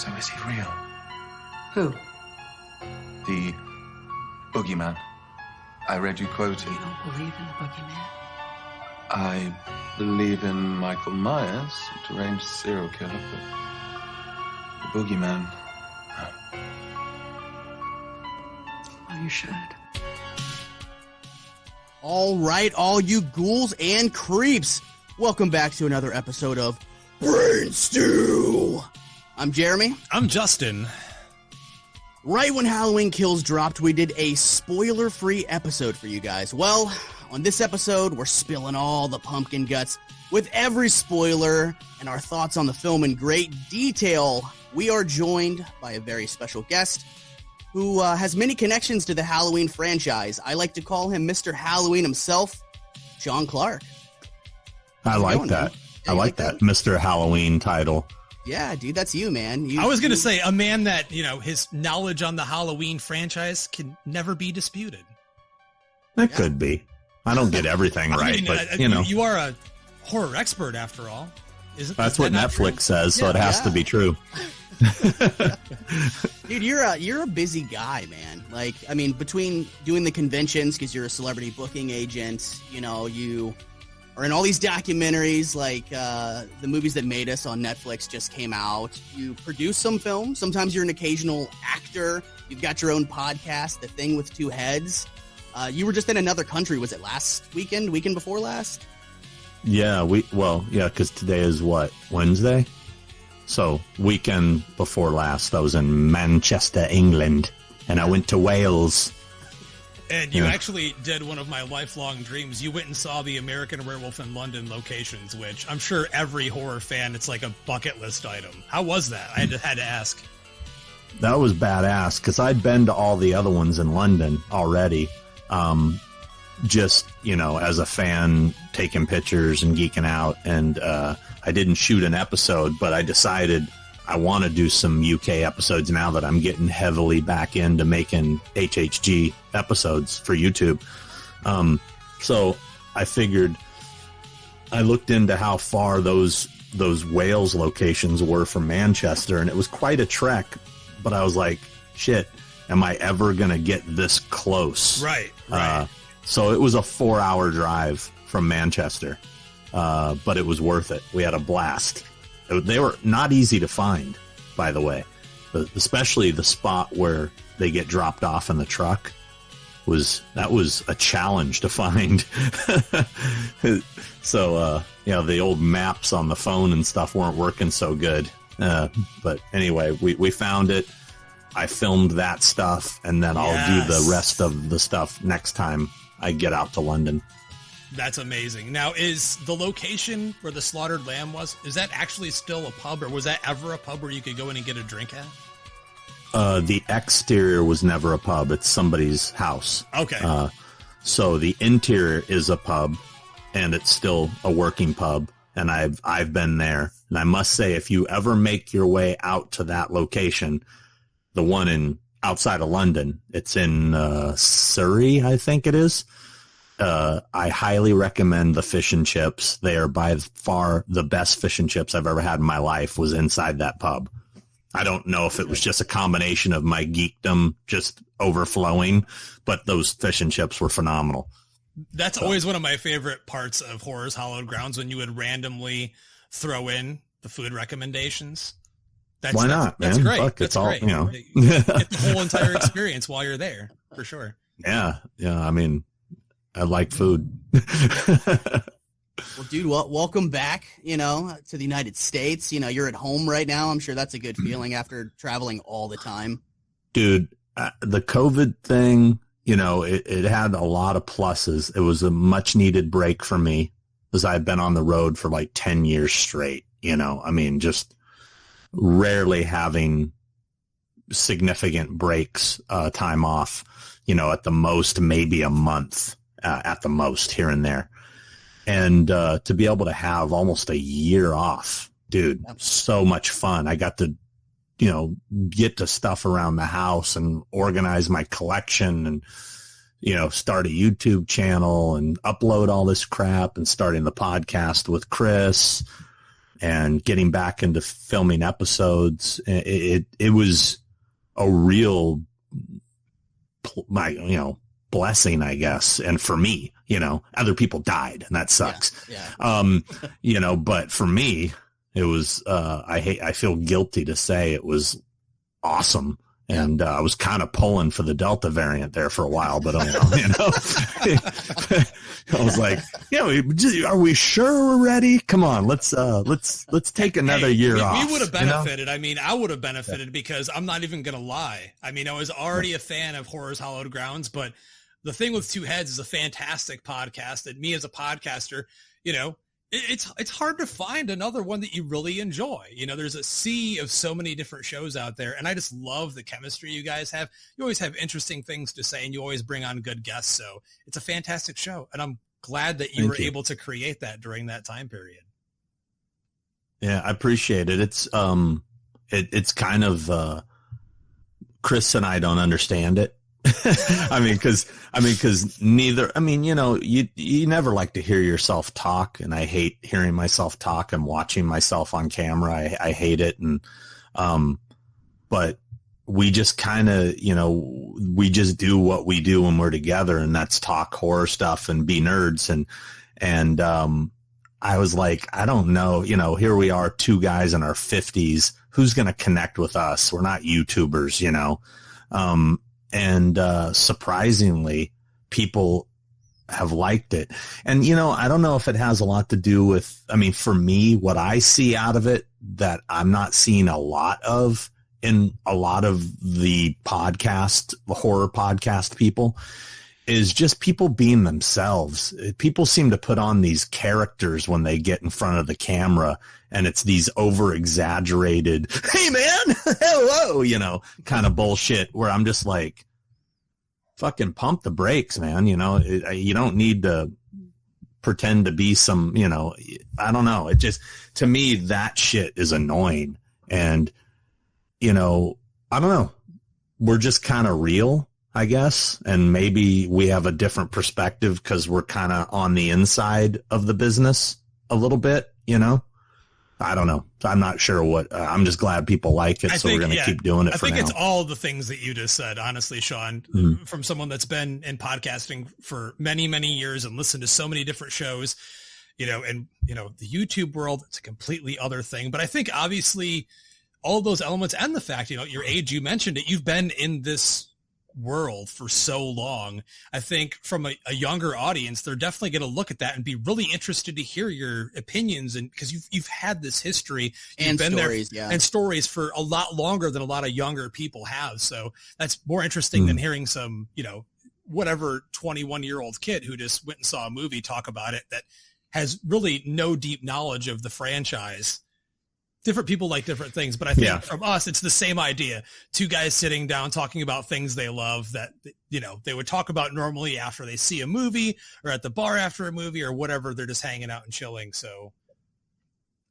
So is he real? Who? The boogeyman. I read you quoted. You don't believe in the boogeyman? I believe in Michael Myers, a deranged serial killer, but the boogeyman, no. Oh, you should. All right, all you ghouls and creeps, welcome back to another episode of Brain Stew. I'm Jeremy. I'm Justin. Right when Halloween Kills dropped, we did a spoiler-free episode for you guys. Well, on this episode, we're spilling all the pumpkin guts with every spoiler and our thoughts on the film in great detail. We are joined by a very special guest who has many connections to the Halloween franchise. I like to call him Mr. Halloween himself, John Clark. I like that. I like that Mr. Halloween title. Yeah, dude, that's you, man. I was going to say, a man that, you know, his knowledge on the Halloween franchise can never be disputed. It could be. I don't get everything right, but, you know. You are a horror expert, after all. That's what Netflix says, so it has to be true. Dude, you're a busy guy, man. Like, I mean, between doing the conventions, because you're a celebrity booking agent, you know, you are in all these documentaries, like the movies that made us on Netflix just came out. You produce some films. Sometimes you're an occasional actor. You've got your own podcast, The Thing with Two Heads. You were just in another country. Was it last weekend before last? Yeah, because today is what, Wednesday? So, weekend before last, I was in Manchester, England, and I went to Wales. And you actually did one of my lifelong dreams. You went and saw the American Werewolf in London locations, which I'm sure every horror fan, it's like a bucket list item. How was that? I had to ask. That was badass, because I'd been to all the other ones in London already. Just, you know, as a fan, taking pictures and geeking out, and I didn't shoot an episode, but I decided I want to do some UK episodes now that I'm getting heavily back into making HHG episodes for YouTube. So I figured, I looked into how far those Wales locations were from Manchester, and it was quite a trek, but I was like, shit, am I ever going to get this close? Right. So it was a 4-hour drive from Manchester, but it was worth it. We had a blast. They were not easy to find, by the way, especially the spot where they get dropped off in the truck. That was a challenge to find. So, the old maps on the phone and stuff weren't working so good. But anyway, we found it. I filmed that stuff, and then I'll do the rest of the stuff next time I get out to London. That's amazing. Now, is the location where the slaughtered lamb was, is that actually still a pub, or was that ever a pub where you could go in and get a drink at? The exterior was never a pub. It's somebody's house. Okay. So the interior is a pub, and it's still a working pub, and I've been there. And I must say, if you ever make your way out to that location, the one outside of London, it's in Surrey, I think it is. I highly recommend the fish and chips. They are by far the best fish and chips I've ever had in my life was inside that pub. I don't know if it was just a combination of my geekdom just overflowing, but those fish and chips were phenomenal. That's always one of my favorite parts of Horror's Hallowed Grounds, when you would randomly throw in the food recommendations. Why not, man? That's great. Fuck, that's great. You get the whole entire experience while you're there, for sure. Yeah. I mean, I like food. Well, dude, welcome back, to the United States. You're at home right now. I'm sure that's a good feeling after traveling all the time. Dude, the COVID thing, it had a lot of pluses. It was a much needed break for me, because I've been on the road for like 10 years straight, I mean, just rarely having significant breaks, time off, at the most, maybe a month, at the most here and there. And, to be able to have almost a year off, dude, so much fun. I got to, get to stuff around the house and organize my collection and, start a YouTube channel and upload all this crap, and starting the podcast with Chris. and getting back into filming episodes. It was a real, blessing, I guess. And for me, other people died, and that sucks. Yeah. But for me, it was, I feel guilty to say it was awesome. And I was kind of pulling for the Delta variant there for a while, but I was like, are we sure we're ready? Come on, let's take another year off. We would have benefited. I mean, I would have benefited because I'm not even gonna lie. I mean, I was already a fan of Horror's Hallowed Grounds, but The Thing with Two Heads is a fantastic podcast, and me as a podcaster, it's hard to find another one that you really enjoy. There's a sea of so many different shows out there, and I just love the chemistry you guys have. You always have interesting things to say, and you always bring on good guests. So it's a fantastic show, and I'm glad that you were able to create that during that time period. Yeah, I appreciate it. It's kind of Chris and I don't understand it. because neither, you never like to hear yourself talk, and I hate hearing myself talk and watching myself on camera. I hate it. And, but we just kind of, we just do what we do when we're together, and that's talk horror stuff and be nerds. And I was like, I don't know, here we are, two guys in our 50s, who's going to connect with us? We're not YouTubers, and surprisingly, people have liked it. And, I don't know if it has a lot to do with, for me, what I see out of it that I'm not seeing a lot of in a lot of the horror podcast people, is just people being themselves. People seem to put on these characters when they get in front of the camera, and it's these over exaggerated, hey man, hello, kind of bullshit, where I'm just like, fucking pump the brakes, man. You don't need to pretend to be some, I don't know. It just, to me, that shit is annoying. And, I don't know. We're just kind of real, I guess. And maybe we have a different perspective because we're kind of on the inside of the business a little bit, I don't know. I'm not sure what, I'm just glad people like it. So we're going to keep doing it for now. I think it's all the things that you just said, honestly, Sean, from someone that's been in podcasting for many, many years and listened to so many different shows, and, the YouTube world, it's a completely other thing. But I think obviously all those elements and the fact, your age, you mentioned it, you've been in this world for so long. I think from a younger audience, they're definitely going to look at that and be really interested to hear your opinions, and because you've had this history and been stories, there and stories for a lot longer than a lot of younger people have. So that's more interesting than hearing some, whatever 21-year-old kid who just went and saw a movie talk about it that has really no deep knowledge of the franchise. Different people like different things, but I think from us, it's the same idea. Two guys sitting down talking about things they love that, they would talk about normally after they see a movie or at the bar after a movie or whatever. They're just hanging out and chilling. So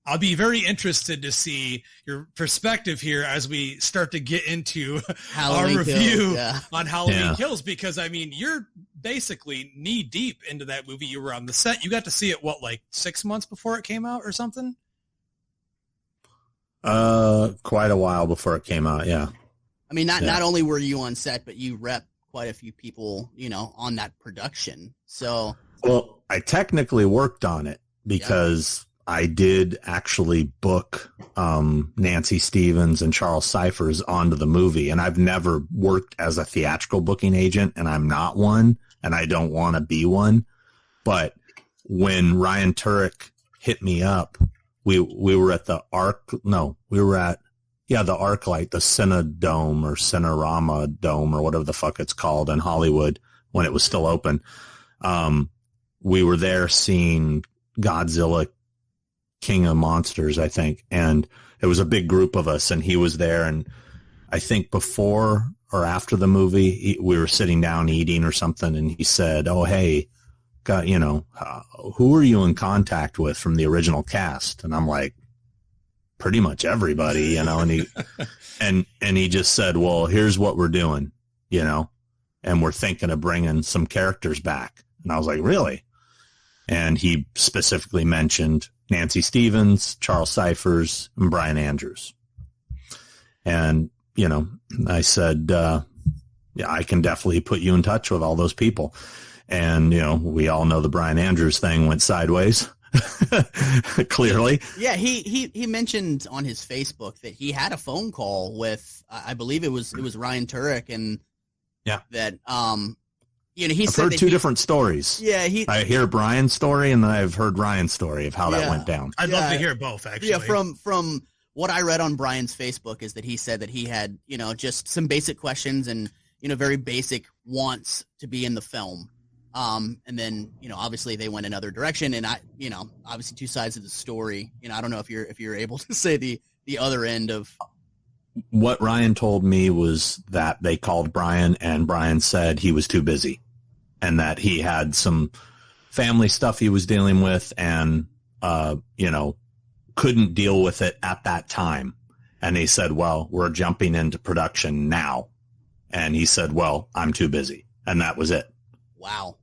I'll be very interested to see your perspective here as we start to get into Halloween our review Kills, on Halloween Kills, because you're basically knee deep into that movie. You were on the set. You got to see it, like 6 months before it came out or something? Quite a while before it came out. Yeah. Not only were you on set, but you rep quite a few people, on that production. So, well, I technically worked on it because I did actually book, Nancy Stevens and Charles Cyphers onto the movie. And I've never worked as a theatrical booking agent, and I'm not one, and I don't want to be one. But when Ryan Turek hit me up, we were at the the ArcLight, the Cinedome or Cinerama Dome or whatever the fuck it's called in Hollywood when it was still open. We were there seeing Godzilla King of Monsters, I think. And it was a big group of us, and he was there. And I think before or after the movie, we were sitting down eating or something. And he said, "Oh, hey, who are you in contact with from the original cast?" And I'm like, pretty much everybody, and he, and he just said, "Well, here's what we're doing, and we're thinking of bringing some characters back." And I was like, "Really?" And he specifically mentioned, Nancy Stevens, Charles Cyphers, and Brian Andrews. And, I said, yeah, I can definitely put you in touch with all those people. And, we all know the Brian Andrews thing went sideways. Clearly. Yeah, he mentioned on his Facebook that he had a phone call with, I believe it was Ryan Turek, and that he I've said heard that two different stories. Yeah, I hear Brian's story and then I've heard Ryan's story of how that went down. I'd love to hear both, actually. Yeah, from what I read on Brian's Facebook is that he said that he had, just some basic questions and, very basic wants to be in the film. And then, obviously they went another direction, and obviously two sides of the story. I don't know if you're able to say the other end of what Ryan told me was that they called Brian and Brian said he was too busy and that he had some family stuff he was dealing with and, couldn't deal with it at that time. And he said, well, we're jumping into production now. And he said, well, I'm too busy. And that was it. Wow.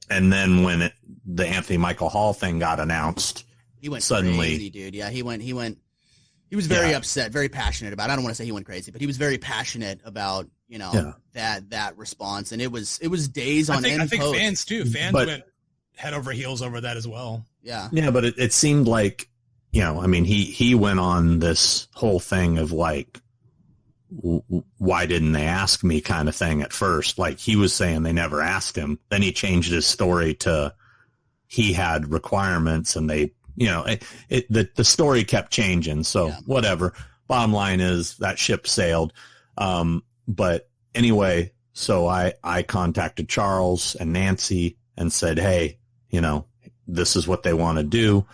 And then when the Anthony Michael Hall thing got announced, he went suddenly, crazy, dude. Yeah, he was very upset, very passionate about it. I don't want to say he went crazy, but he was very passionate about, that response. And it was days on end. I think fans too. Fans went head over heels over that as well. Yeah. Yeah, but it seemed like, he went on this whole thing of like, why didn't they ask me kind of thing at first. Like he was saying they never asked him. Then he changed his story to he had requirements and they, the story kept changing. So whatever. Bottom line is that ship sailed. But anyway, so I contacted Charles and Nancy and said, hey, this is what they want to do.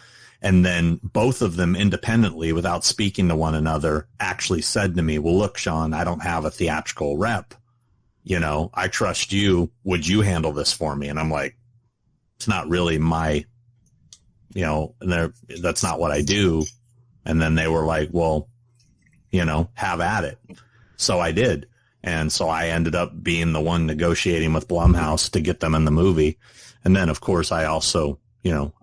And then both of them independently, without speaking to one another, actually said to me, well, look, Sean, I don't have a theatrical rep. I trust you. Would you handle this for me? And I'm like, it's not really my, that's not what I do. And then they were like, well, have at it. So I did. And so I ended up being the one negotiating with Blumhouse to get them in the movie. And then, of course, I also,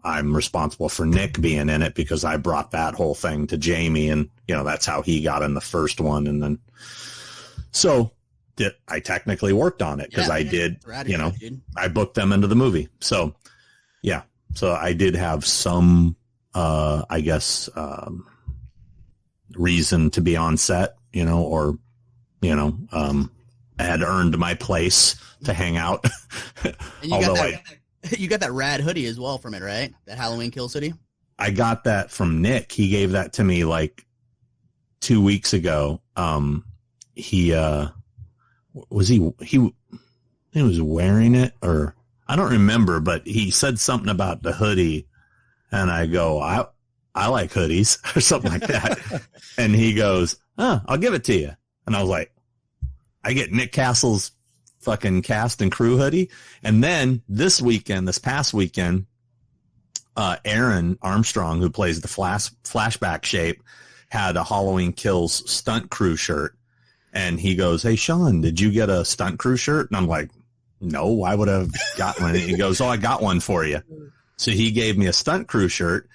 I'm responsible for Nick being in it because I brought that whole thing to Jamie and, that's how he got in the first one. And then, so I technically worked on it because I did, I booked them into the movie. So, yeah. So I did have some, reason to be on set, or, I had earned my place to hang out. And you got that rad hoodie as well from it, right? That Halloween Kills hoodie? I got that from Nick. He gave that to me like 2 weeks ago. He was wearing it, or I don't remember, but he said something about the hoodie and I go, I like hoodies or something like that. And he goes, I'll give it to you. And I was like, I get Nick Castle's fucking cast and crew hoodie. And then this past weekend, Aaron Armstrong, who plays the flashback shape, had a Halloween Kills stunt crew shirt. And he goes, hey, Sean, did you get a stunt crew shirt? And I'm like, no, why would I have got one? And he goes, I got one for you. So he gave me a stunt crew shirt.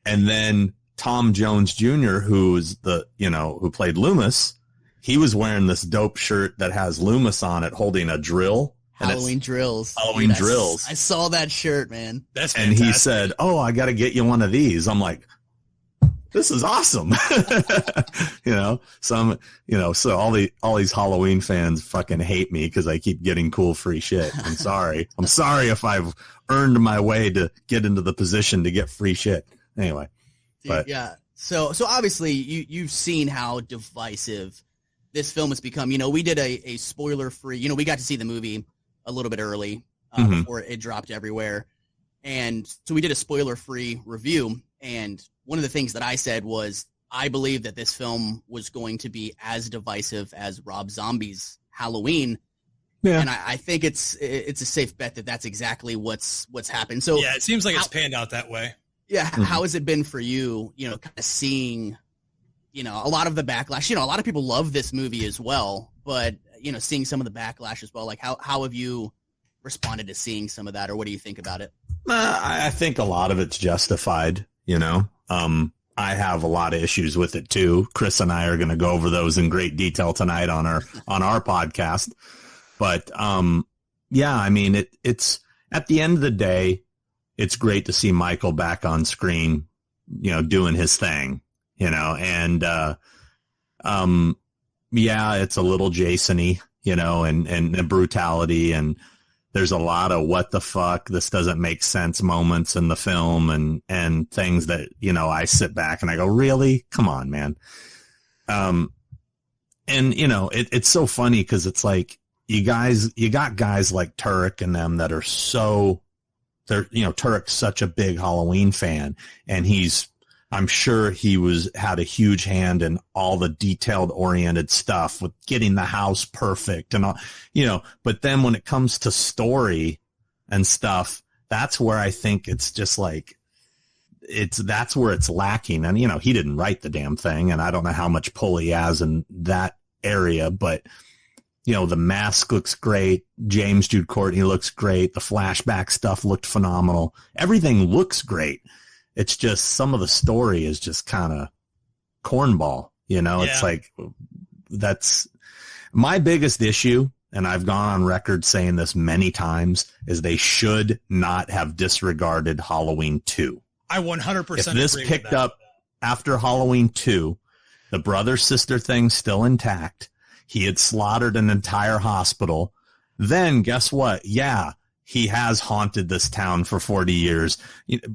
And then Tom Jones Jr., who's who played Loomis, he was wearing this dope shirt that has Loomis on it holding a drill. Halloween drills. Drills. I saw that shirt, man. That's fantastic. And he said, I got to get you one of these. I'm like, this is awesome. So all these Halloween fans fucking hate me because I keep getting cool free shit. I'm sorry. I'm sorry if I've earned my way to get into the position to get free shit. Anyway. But yeah. So obviously you've seen how divisive this film has become. We did a spoiler-free, we got to see the movie a little bit early before it dropped everywhere. And so we did a spoiler-free review. And one of the things that I said was, I believe that this film was going to be as divisive as Rob Zombie's Halloween. Yeah. And I think it's a safe bet that that's exactly what's happened. So yeah, it seems like it's panned out that way. Yeah. How has it been for you, kind of seeing, a lot of the backlash? A lot of people love this movie as well, but, seeing some of the backlash as well, like how have you responded to seeing some of that, or what do you think about it? I think a lot of it's justified, I have a lot of issues with it too. Chris and I are going to go over those in great detail tonight on our podcast. But yeah, I mean, it's at the end of the day, it's great to see Michael back on screen, doing his thing, and yeah, it's a little Jason-y, and brutality, and there's a lot of what the fuck, this doesn't make sense moments in the film, and things that, I sit back and I go, really? Come on, man. And, it's so funny because it's like, you got guys like Turek and them that are Turek's such a big Halloween fan, and I'm sure he had a huge hand in all the detailed oriented stuff with getting the house perfect and all, but then when it comes to story and stuff, that's where I think it's just like, that's where it's lacking. And, he didn't write the damn thing, and I don't know how much pull he has in that area, but the mask looks great. James Jude Courtney looks great. The flashback stuff looked phenomenal. Everything looks great. It's just some of the story is just kind of cornball, It's like, that's my biggest issue. And I've gone on record saying this many times, is they should not have disregarded Halloween 2. I 100% if this agree picked with that. up after Halloween 2, the brother-sister thing's still intact. He had slaughtered an entire hospital. Then guess what? Yeah, he has haunted this town for 40 years.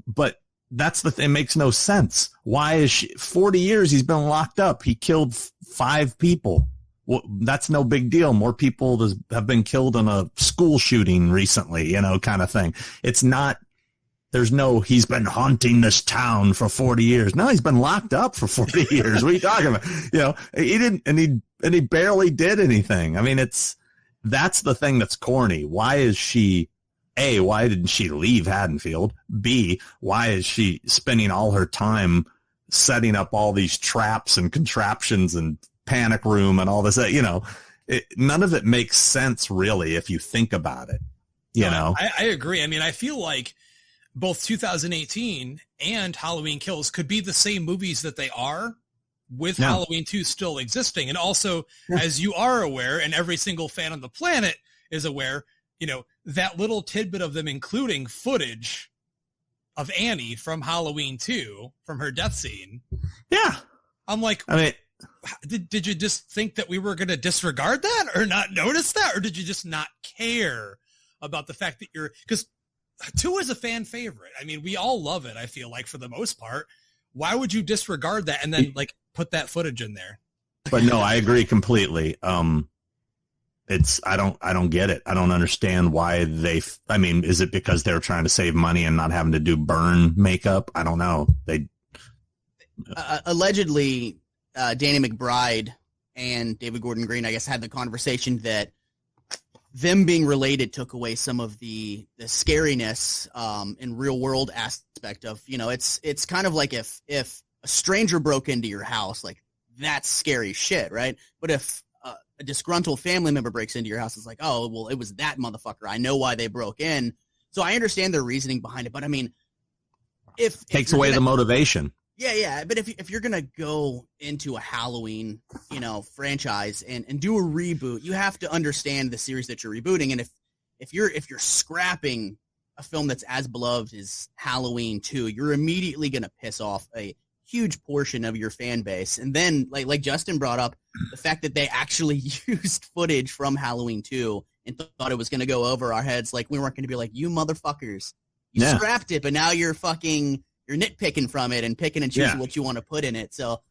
But that's the thing. It makes no sense. Why is 40 years he's been locked up? He killed 5 people. Well, that's no big deal. More people have been killed in a school shooting recently, kind of thing. It's not, he's been haunting this town for 40 years. No, he's been locked up for 40 years. What are you talking about? He didn't, and he barely did anything. I mean, that's the thing that's corny. Why is she, A, why didn't she leave Haddonfield? B, why is she spending all her time setting up all these traps and contraptions and panic room and all this, none of it makes sense really if you think about it, I agree. I mean, I feel like both 2018 and Halloween Kills could be the same movies that they are, with Halloween 2 still existing. And also, as you are aware, and every single fan on the planet is aware, that little tidbit of them including footage of Annie from Halloween 2, from her death scene. Yeah. I'm like, I mean, did you just think that we were going to disregard that or not notice that? Or did you just not care about the fact that because 2 is a fan favorite. I mean, we all love it, I feel like, for the most part. Why would you disregard that and then put that footage in there? But no, I agree completely. I don't get it. I don't understand why is it because they're trying to save money and not having to do burn makeup? I don't know. Allegedly, Danny McBride and David Gordon Green, I guess, had the conversation that them being related took away some of the scariness and real world aspect of, it's kind of like if a stranger broke into your house, like, that's scary shit, right? But if a disgruntled family member breaks into your house, it's like, oh, well, it was that motherfucker. I know why they broke in. So I understand their reasoning behind it, but I mean, if takes away the motivation. Yeah. But if you're gonna go into a Halloween, franchise and do a reboot, you have to understand the series that you're rebooting. And if you're scrapping a film that's as beloved as Halloween 2, you're immediately gonna piss off a huge portion of your fan base. And then, like Justin brought up, the fact that they actually used footage from Halloween 2 and thought it was gonna go over our heads, like we weren't gonna be like, you motherfuckers, you scrapped it, but now you're nitpicking from it and picking and choosing what you want to put in it. So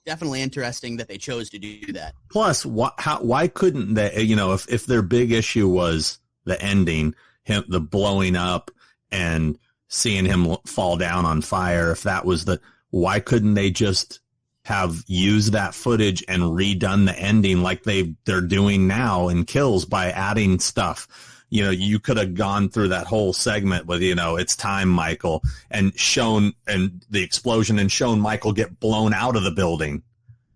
definitely interesting that they chose to do that. Plus, why couldn't they, if their big issue was the ending, the blowing up and seeing him fall down on fire, if that was why couldn't they just have used that footage and redone the ending like they're doing now in Kills by adding stuff? You could have gone through that whole segment with, it's time, Michael, and shown and the explosion and shown Michael get blown out of the building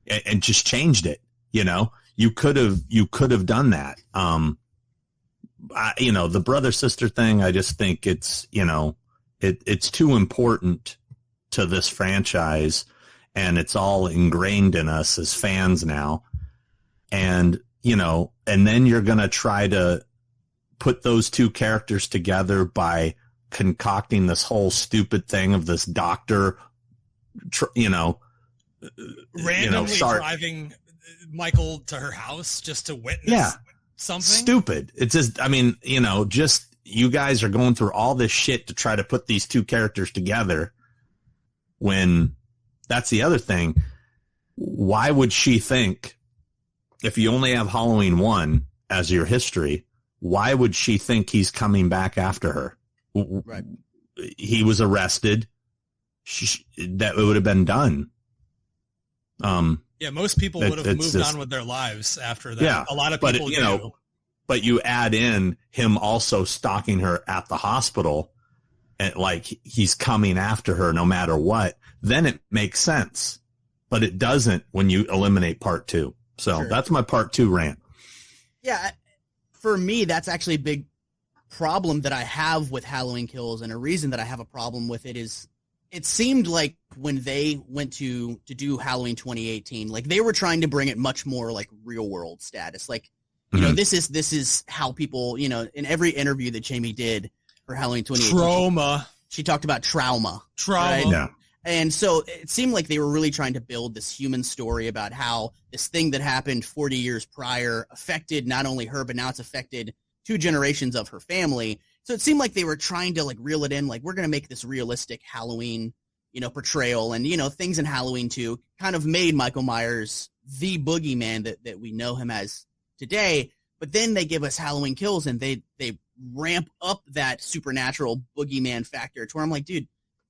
and just changed it. You could have done that. The brother sister thing, I just think it's, it's too important to this franchise, and it's all ingrained in us as fans now. And, you know, and then you're going to try to put those two characters together by concocting this whole stupid thing of this doctor, randomly driving Michael to her house just to witness something stupid. It's just, I mean, you know, just you guys are going through all this shit to try to put these two characters together when that's the other thing. Why would she think, if you only have Halloween 1 as your history, why would she think he's coming back after her? Right. He was arrested. That would have been done. Yeah, most people would have moved on with their lives after that. Yeah, a lot of people do. But you add in him also stalking her at the hospital, and like he's coming after her no matter what, then it makes sense. But it doesn't when you eliminate part 2. So that's my part 2 rant. Yeah, for me, that's actually a big problem that I have with Halloween Kills, and a reason that I have a problem with it is it seemed like when they went to do Halloween 2018, like they were trying to bring it much more like real world status. Like, you know, this is how people, you know, in every interview that Jamie did for Halloween 2018, she talked about trauma. Right? Yeah. And so it seemed like they were really trying to build this human story about how this thing that happened 40 years prior affected not only her, but now it's affected 2 generations of her family. So it seemed like they were trying to like reel it in, like we're going to make this realistic Halloween, you know, portrayal. And, you know, things in Halloween 2 kind of made Michael Myers the boogeyman that we know him as today. But then they give us Halloween Kills and they ramp up that supernatural boogeyman factor to where I'm like, dude,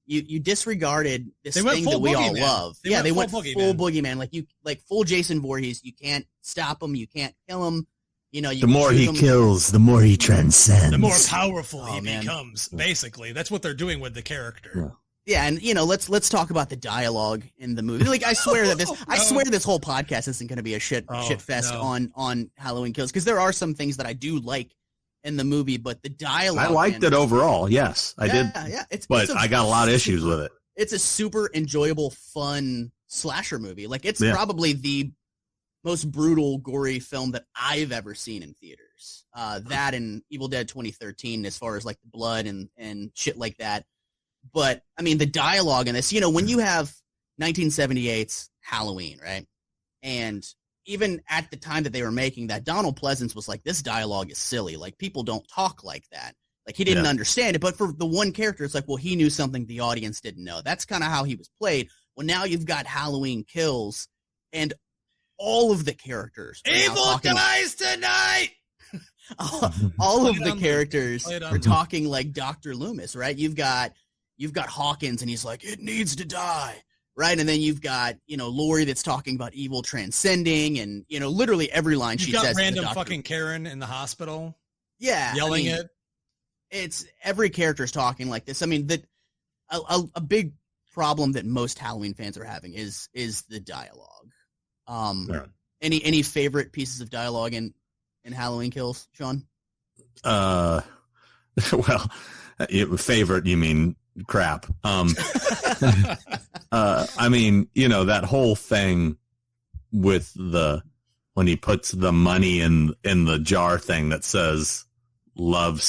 you disregarded this thing that we all love. They went full boogeyman. Like full Jason Voorhees. You can't stop him. You can't kill him. You know, the more he kills, the more he transcends. The more powerful he becomes. Basically, that's what they're doing with the character. Yeah, and you know, let's talk about the dialogue in the movie. Like, I swear that this whole podcast isn't going to be a shit fest on Halloween Kills, because there are some things that I do like in the movie, but the dialogue. I liked it overall. Yes, I did. Yeah, but I got a lot of issues with it. It's a super enjoyable, fun slasher movie. Like, it's probably the most brutal, gory film that I've ever seen in theaters. That and Evil Dead 2013, as far as like the blood and shit like that. But I mean, the dialogue in this, you know, when you have 1978's Halloween, right? And even at the time that they were making that, Donald Pleasance was like, this dialogue is silly. Like, people don't talk like that. Like, he didn't understand it. But for the one character, it's like, well, he knew something the audience didn't know. That's kind of how he was played. Well, now you've got Halloween Kills, and all of the characers. Evil dies tonight! all of the characters are talking like Dr. Loomis, right? You've got Hawkins, and he's like, it needs to die. Right, and then you've got, you know, Laurie that's talking about evil transcending, and, you know, literally every line she says. You've got random fucking Karen in the hospital. Yeah, yelling it. It's every character's talking like this. I mean, a big problem that most Halloween fans are having is the dialogue. Any favorite pieces of dialogue in Halloween Kills, Sean? Well, favorite, you mean crap. I mean, you know, that whole thing with when he puts the money in the jar thing that says love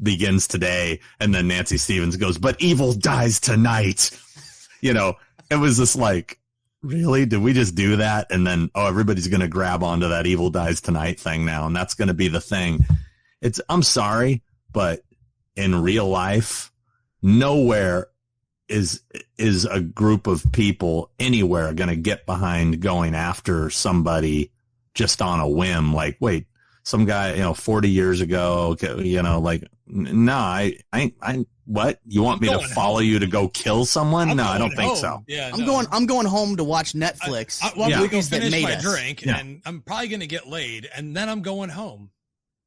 begins today, and then Nancy Stevens goes, but evil dies tonight. You know, it was just like, really? Did we just do that? And then, everybody's going to grab onto that evil dies tonight thing now, and that's going to be the thing. I'm sorry, but in real life, nowhere is a group of people anywhere going to get behind going after somebody just on a whim. Like, wait, some guy, you know, 40 years ago, you know, like, no, I what? You want me to follow you to go kill someone? No, I don't think so. Yeah, I'm going home to watch Netflix. I'm going to finish my drink, and I'm probably going to get laid, and then I'm going home.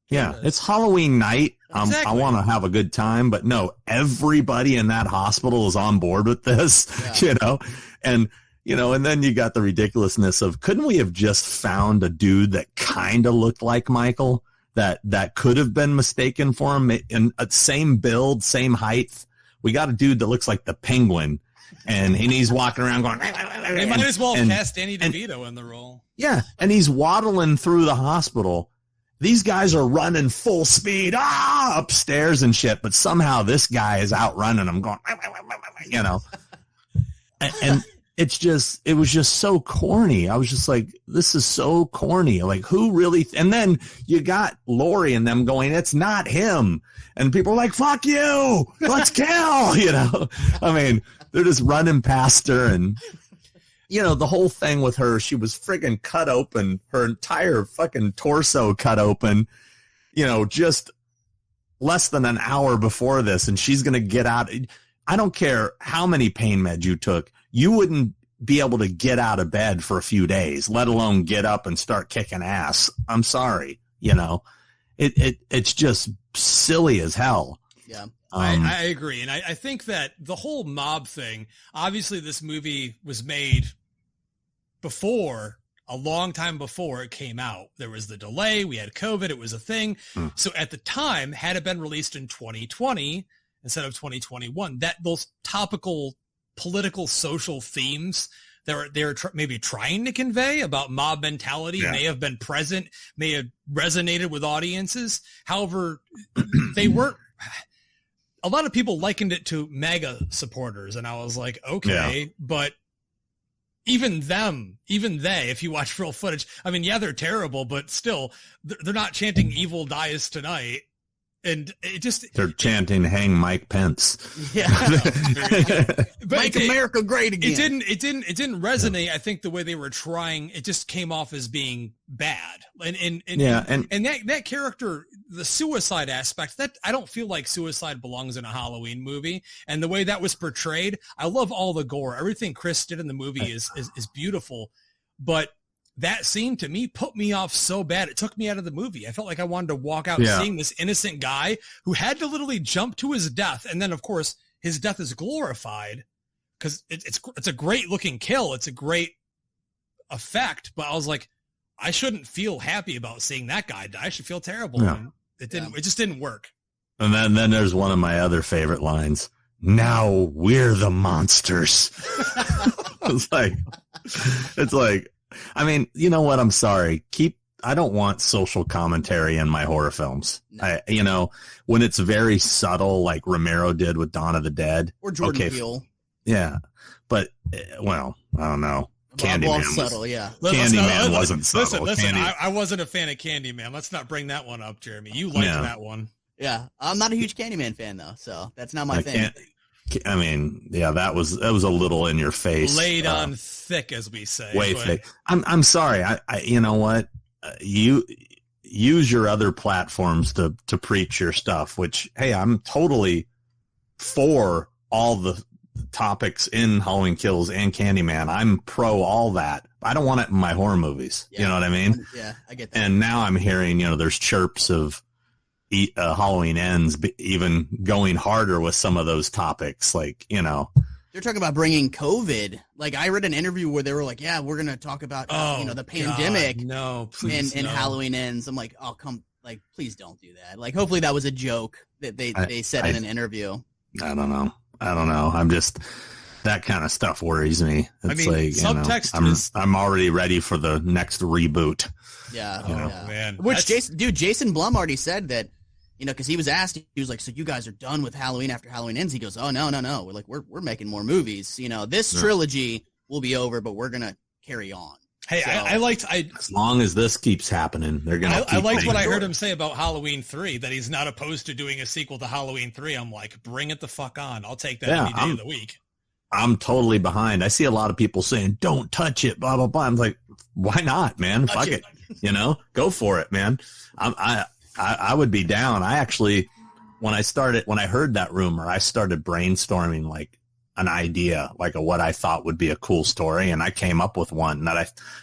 Yeah, it's Halloween night. Exactly. I want to have a good time, but no, everybody in that hospital is on board with this, you know? And, you know, and then you got the ridiculousness of, couldn't we have just found a dude that kind of looked like Michael, that could have been mistaken for him, in same build, same height? We got a dude that looks like the Penguin, And he's walking around going, They might as well have cast Danny DeVito in the role. Yeah, and he's waddling through the hospital. These guys are running full speed, upstairs and shit, but somehow this guy is outrunning them going, you know. And it was just so corny. I was just like, this is so corny. Like, who really? And then you got Lori and them going, it's not him. And people are like, fuck you, let's kill, you know. I mean, they're just running past her. And, you know, the whole thing with her, she was friggin' cut open, her entire fucking torso cut open, you know, just less than an hour before this. And she's going to get out. I don't care how many pain meds you took. You wouldn't be able to get out of bed for a few days, let alone get up and start kicking ass. I'm sorry. You know, it's just silly as hell. Yeah. I agree. And I think that the whole mob thing, obviously this movie was made before, a long time before it came out. There was the delay. We had COVID. It was a thing. So at the time, had it been released in 2020 instead of 2021, that those topical political social themes that they're maybe trying to convey about mob mentality may have been present, may have resonated with audiences. However, they weren't. A lot of people likened it to MAGA supporters, and I was like, okay, but even they, if you watch real footage, I mean, yeah, they're terrible, but still, they're not chanting "Evil dies tonight." And it just, they're chanting "Hang Mike Pence." Yeah. Make America great again. It didn't resonate. I think the way they were trying, it just came off as being bad. And that character, the suicide aspect, that I don't feel like suicide belongs in a Halloween movie. And the way that was portrayed, I love all the gore. Everything Chris did in the movie is beautiful, but that scene to me put me off so bad. It took me out of the movie. I felt like I wanted to walk out seeing this innocent guy who had to literally jump to his death. And then of course his death is glorified because it's a great looking kill. It's a great effect, but I was like, I shouldn't feel happy about seeing that guy die. I should feel terrible. Yeah. And it just didn't work. And then there's one of my other favorite lines. Now we're the monsters. It's like, I mean, you know what? I'm sorry. I don't want social commentary in my horror films. No. When it's very subtle, like Romero did with Dawn of the Dead. Or Jordan Peele. Yeah. But, well, I don't know. Candyman was subtle, yeah. Candyman wasn't subtle. Listen, I wasn't a fan of Candyman. Let's not bring that one up, Jeremy. You liked that one. Yeah. I'm not a huge Candyman fan, though, so that's not my thing. I mean, yeah, that was a little in your face. Laid on thick, as we say. Way thick. I'm sorry. I you know what? You use your other platforms to preach your stuff, which, hey, I'm totally for all the topics in Halloween Kills and Candyman. I'm pro all that. I don't want it in my horror movies. Yeah. You know what I mean? Yeah, I get that. And now I'm hearing, there's chirps of Halloween Ends even going harder with some of those topics, like, they're talking about bringing COVID. Like, I read an interview where they were like, yeah, we're going to talk about the pandemic. God, no, please, and Halloween Ends. I'm like, oh, like, please don't do that. Like, hopefully that was a joke that they said in an interview. I don't know. I'm just, that kind of stuff worries me. It's subtext I'm already ready for the next reboot. Yeah. Man. Which Jason Blum already said that, because he was asked, he was like, so you guys are done with Halloween after Halloween Ends? He goes, oh, no. We're like, we're making more movies. This trilogy will be over, but we're going to carry on. Hey, so, as long as this keeps happening, they're going to. I liked what I heard him say about Halloween 3, that he's not opposed to doing a sequel to Halloween 3. I'm like, bring it the fuck on. I'll take that any day of the week. I'm totally behind. I see a lot of people saying, don't touch it, blah, blah, blah. I'm like, why not, man? Fuck it. Go for it, man. I would be down. I actually, when I heard that rumor, I started brainstorming like an idea, like what I thought would be a cool story. And I came up with one that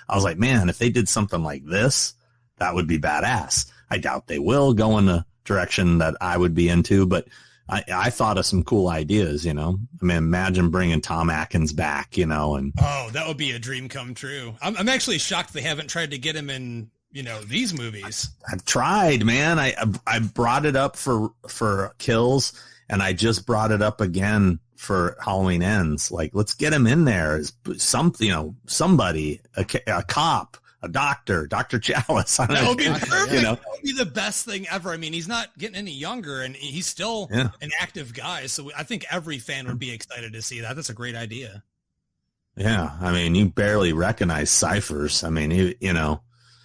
I was like, man, if they did something like this, that would be badass. I doubt they will go in the direction that I would be into, but I thought of some cool ideas, I mean, imagine bringing Tom Atkins back, and. Oh, that would be a dream come true. I'm actually shocked they haven't tried to get him in, these movies. I've tried, man. I brought it up for Kills, and I just brought it up again for Halloween Ends. Like, let's get him in there as somebody, a cop, a doctor, Dr. Chalice. I don't That know. would be perfect. You know? That would be the best thing ever. I mean, he's not getting any younger, and he's still an active guy. So I think every fan would be excited to see that. That's a great idea. Yeah, I mean, you barely recognize Cyphers. I mean,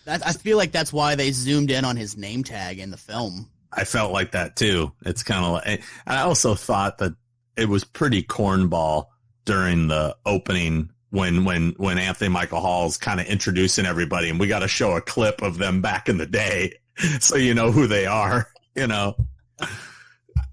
I feel like that's why they zoomed in on his name tag in the film. I felt like that too. It's kind of like, I also thought that it was pretty cornball during the opening when Anthony Michael Hall's kind of introducing everybody, and we got to show a clip of them back in the day so you know who they are. You know,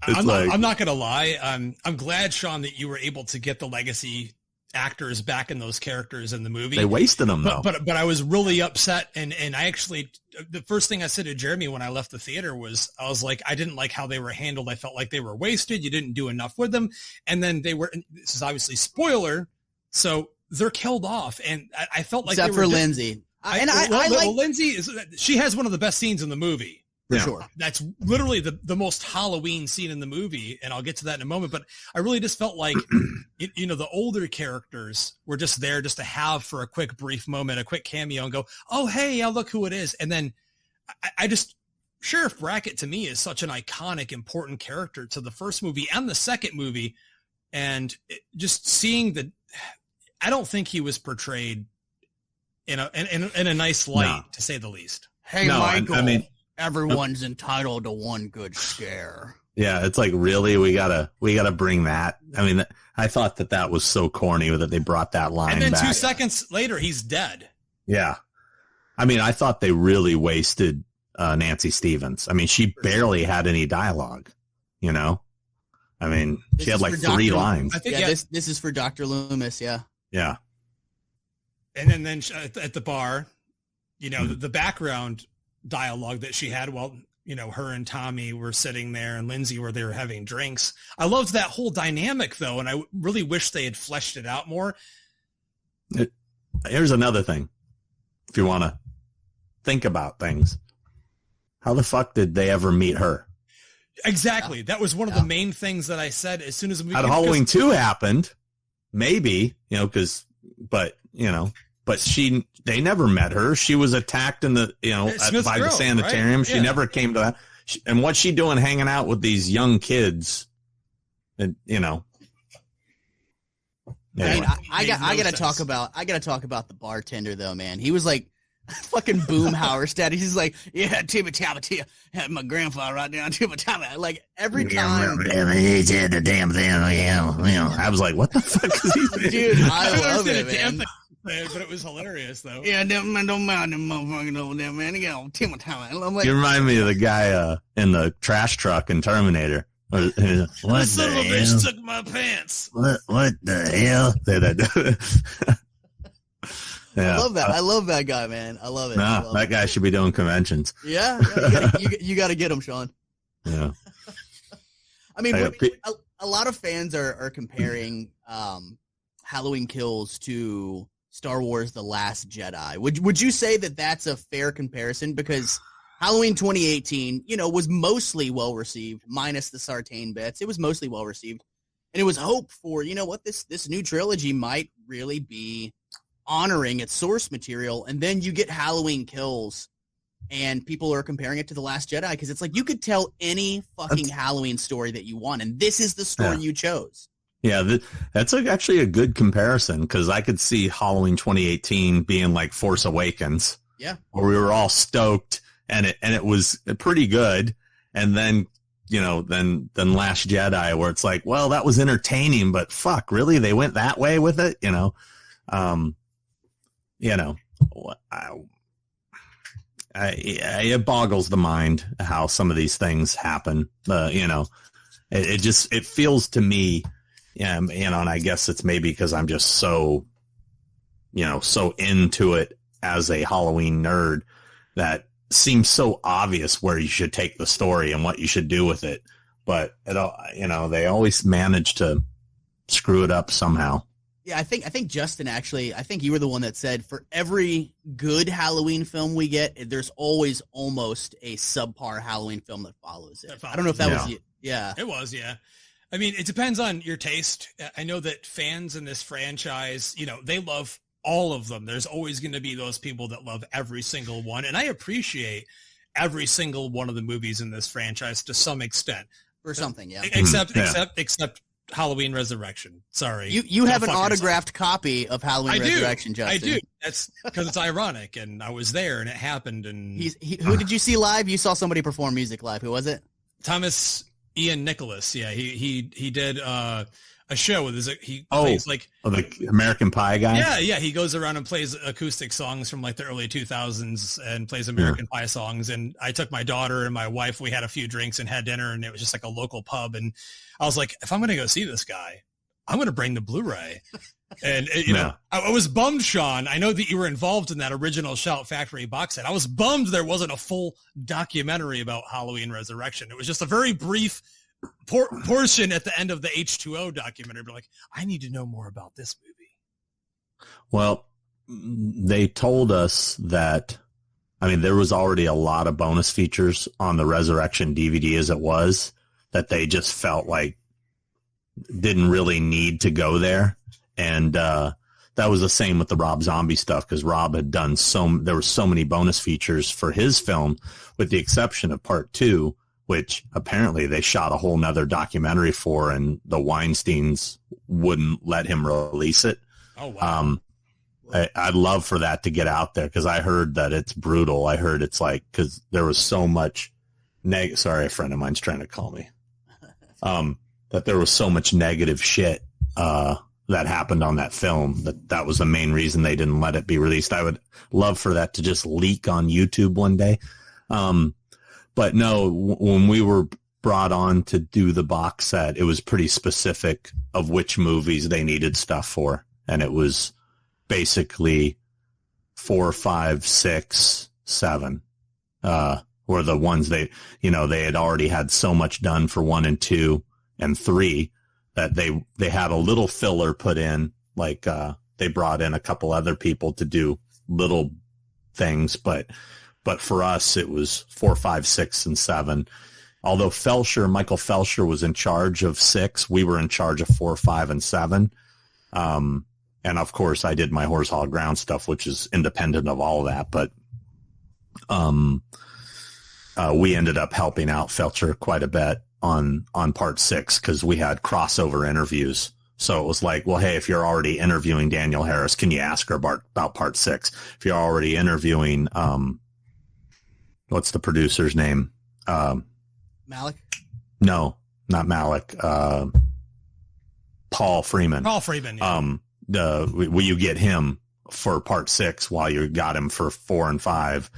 I'm not gonna lie. I'm glad, Sean, that you were able to get the legacy actors back in those characters in the movie. They wasted them though. But I was really upset, and I actually, the first thing I said to Jeremy when I left the theater was, I was like, I didn't like how they were handled. I felt like they were wasted. You didn't do enough with them. And then this is obviously spoiler, so they're killed off, and I felt like except for Lindsay. Lindsay she has one of the best scenes in the movie. For sure. That's literally the most Halloween scene in the movie, and I'll get to that in a moment. But I really just felt like, the older characters were just there just to have for a quick, brief moment, a quick cameo, and go, oh, hey, yeah, look who it is. And then I just, Sheriff Brackett to me is such an iconic, important character to the first movie and the second movie. And just seeing I don't think he was portrayed in a nice light, to say the least. Hey, no, Michael. I mean, everyone's entitled to one good scare. Yeah, it's like, really, we gotta bring that. I mean, I thought that was so corny that they brought that line and then back. 2 seconds later, he's dead. Yeah, I mean, I thought they really wasted Nancy Stevens. I mean, she barely had any dialogue. You know, I mean, she had like 3 lines. I think this is for Dr. Loomis. Yeah. Yeah. And then at the bar, the background dialogue that she had while her and Tommy were sitting there, and Lindsay where they were having drinks. I loved that whole dynamic though, and I really wish they had fleshed it out more. Here's another thing, if you want to think about things, how the fuck did they ever meet her? Exactly. That was one of the main things that I said as soon as the movie Halloween 2 happened, maybe, but they never met her. She was attacked in the, by the sanitarium. Right? She never came to that. And what's she doing hanging out with these young kids? And, Anyway. I gotta talk about the bartender though, man. He was like fucking Boomhauer status. He's like, yeah, Timmy, had my grandfather right down Timmy. Like every time. He did the damn thing. Yeah. I was like, what the fuck is he doing? Dude, I love it, man. But it was hilarious though. Yeah, don't mind them motherfucking over there, man. They got Timmy. Like, you remind me of the guy in the trash truck in Terminator. What the son of a bitch took my pants. What the hell? Yeah. I love that. I love that guy, man. I love it. Nah, that guy should be doing conventions. Yeah, you got to get him, Sean. Yeah. I mean, a lot of fans are comparing Halloween Kills to Star Wars: The Last Jedi. Would you say that that's a fair comparison? Because Halloween 2018, was mostly well received, minus the Sartain bits. It was mostly well received, and it was hope for this new trilogy might really be honoring its source material. And then you get Halloween Kills, and people are comparing it to The Last Jedi because it's like you could tell any fucking Halloween story that you want, and this is the story you chose. Yeah, that's actually a good comparison because I could see Halloween 2018 being like Force Awakens. Yeah, where we were all stoked. And it was pretty good. And then, then Last Jedi, where it's like, well, that was entertaining, but fuck, really? They went that way with it? It boggles the mind how some of these things happen. It feels to me, and I guess it's maybe because I'm just so into it as a Halloween nerd that seems so obvious where you should take the story and what you should do with it, but they always manage to screw it up somehow. Yeah, I think Justin actually, I think you were the one that said for every good Halloween film we get, there's always almost a subpar Halloween film that follows it. I don't know if that was you. Yeah, it was. Yeah, I mean, it depends on your taste. I know that fans in this franchise, they love all of them. There's always going to be those people that love every single one. And I appreciate every single one of the movies in this franchise to some extent. Or something, yeah. Except Halloween Resurrection. Sorry. You have an autographed copy of Halloween Resurrection, Justin. I do. That's because it's ironic, and I was there, and it happened. And who did you see live? You saw somebody perform music live. Who was it? Thomas Ian Nicholas. Yeah, he did a show with plays like the American Pie guy. Yeah. He goes around and plays acoustic songs from like the early 2000s and plays American Pie songs. And I took my daughter and my wife. We had a few drinks and had dinner, and it was just like a local pub. And I was like, if I'm going to go see this guy, I'm going to bring the Blu-ray. And I was bummed, Sean. I know that you were involved in that original Shout Factory box set. I was bummed there wasn't a full documentary about Halloween Resurrection. It was just a very brief portion at the end of the H2O documentary. But like, I need to know more about this movie. Well, they told us that, there was already a lot of bonus features on the Resurrection DVD as it was, that they just felt like didn't really need to go there. And that was the same with the Rob Zombie stuff, because Rob had done there were so many bonus features for his film, with the exception of part 2, which apparently they shot a whole nother documentary for, and the Weinsteins wouldn't let him release it. Oh, wow. I'd love for that to get out there, because I heard that it's brutal. I heard it's like, because there was so much sorry, a friend of mine's trying to call me. That there was so much negative shit that happened on that film that was the main reason they didn't let it be released. I would love for that to just leak on YouTube one day. But no, when we were brought on to do the box set, it was pretty specific of which movies they needed stuff for. And it was basically 4, 5, 6, 7, were the ones they had already had so much done for 1 and 2 and 3 that they had a little filler put in, like, they brought in a couple other people to do little things, but for us, it was 4, 5, 6, and 7. Although Michael Felsher was in charge of 6, we were in charge of 4, 5, and 7. And of course, I did my Hallowed Grounds stuff, which is independent of all of that. But we ended up helping out Felsher quite a bit on part 6, because we had crossover interviews. So it was like, well, hey, if you're already interviewing Danielle Harris, can you ask her about part 6? If you're already interviewing, what's the producer's name? Malik? No, not Malik. Paul Freeman. Paul Freeman. Yeah. Will you get him for part 6 while you got him for 4 and 5?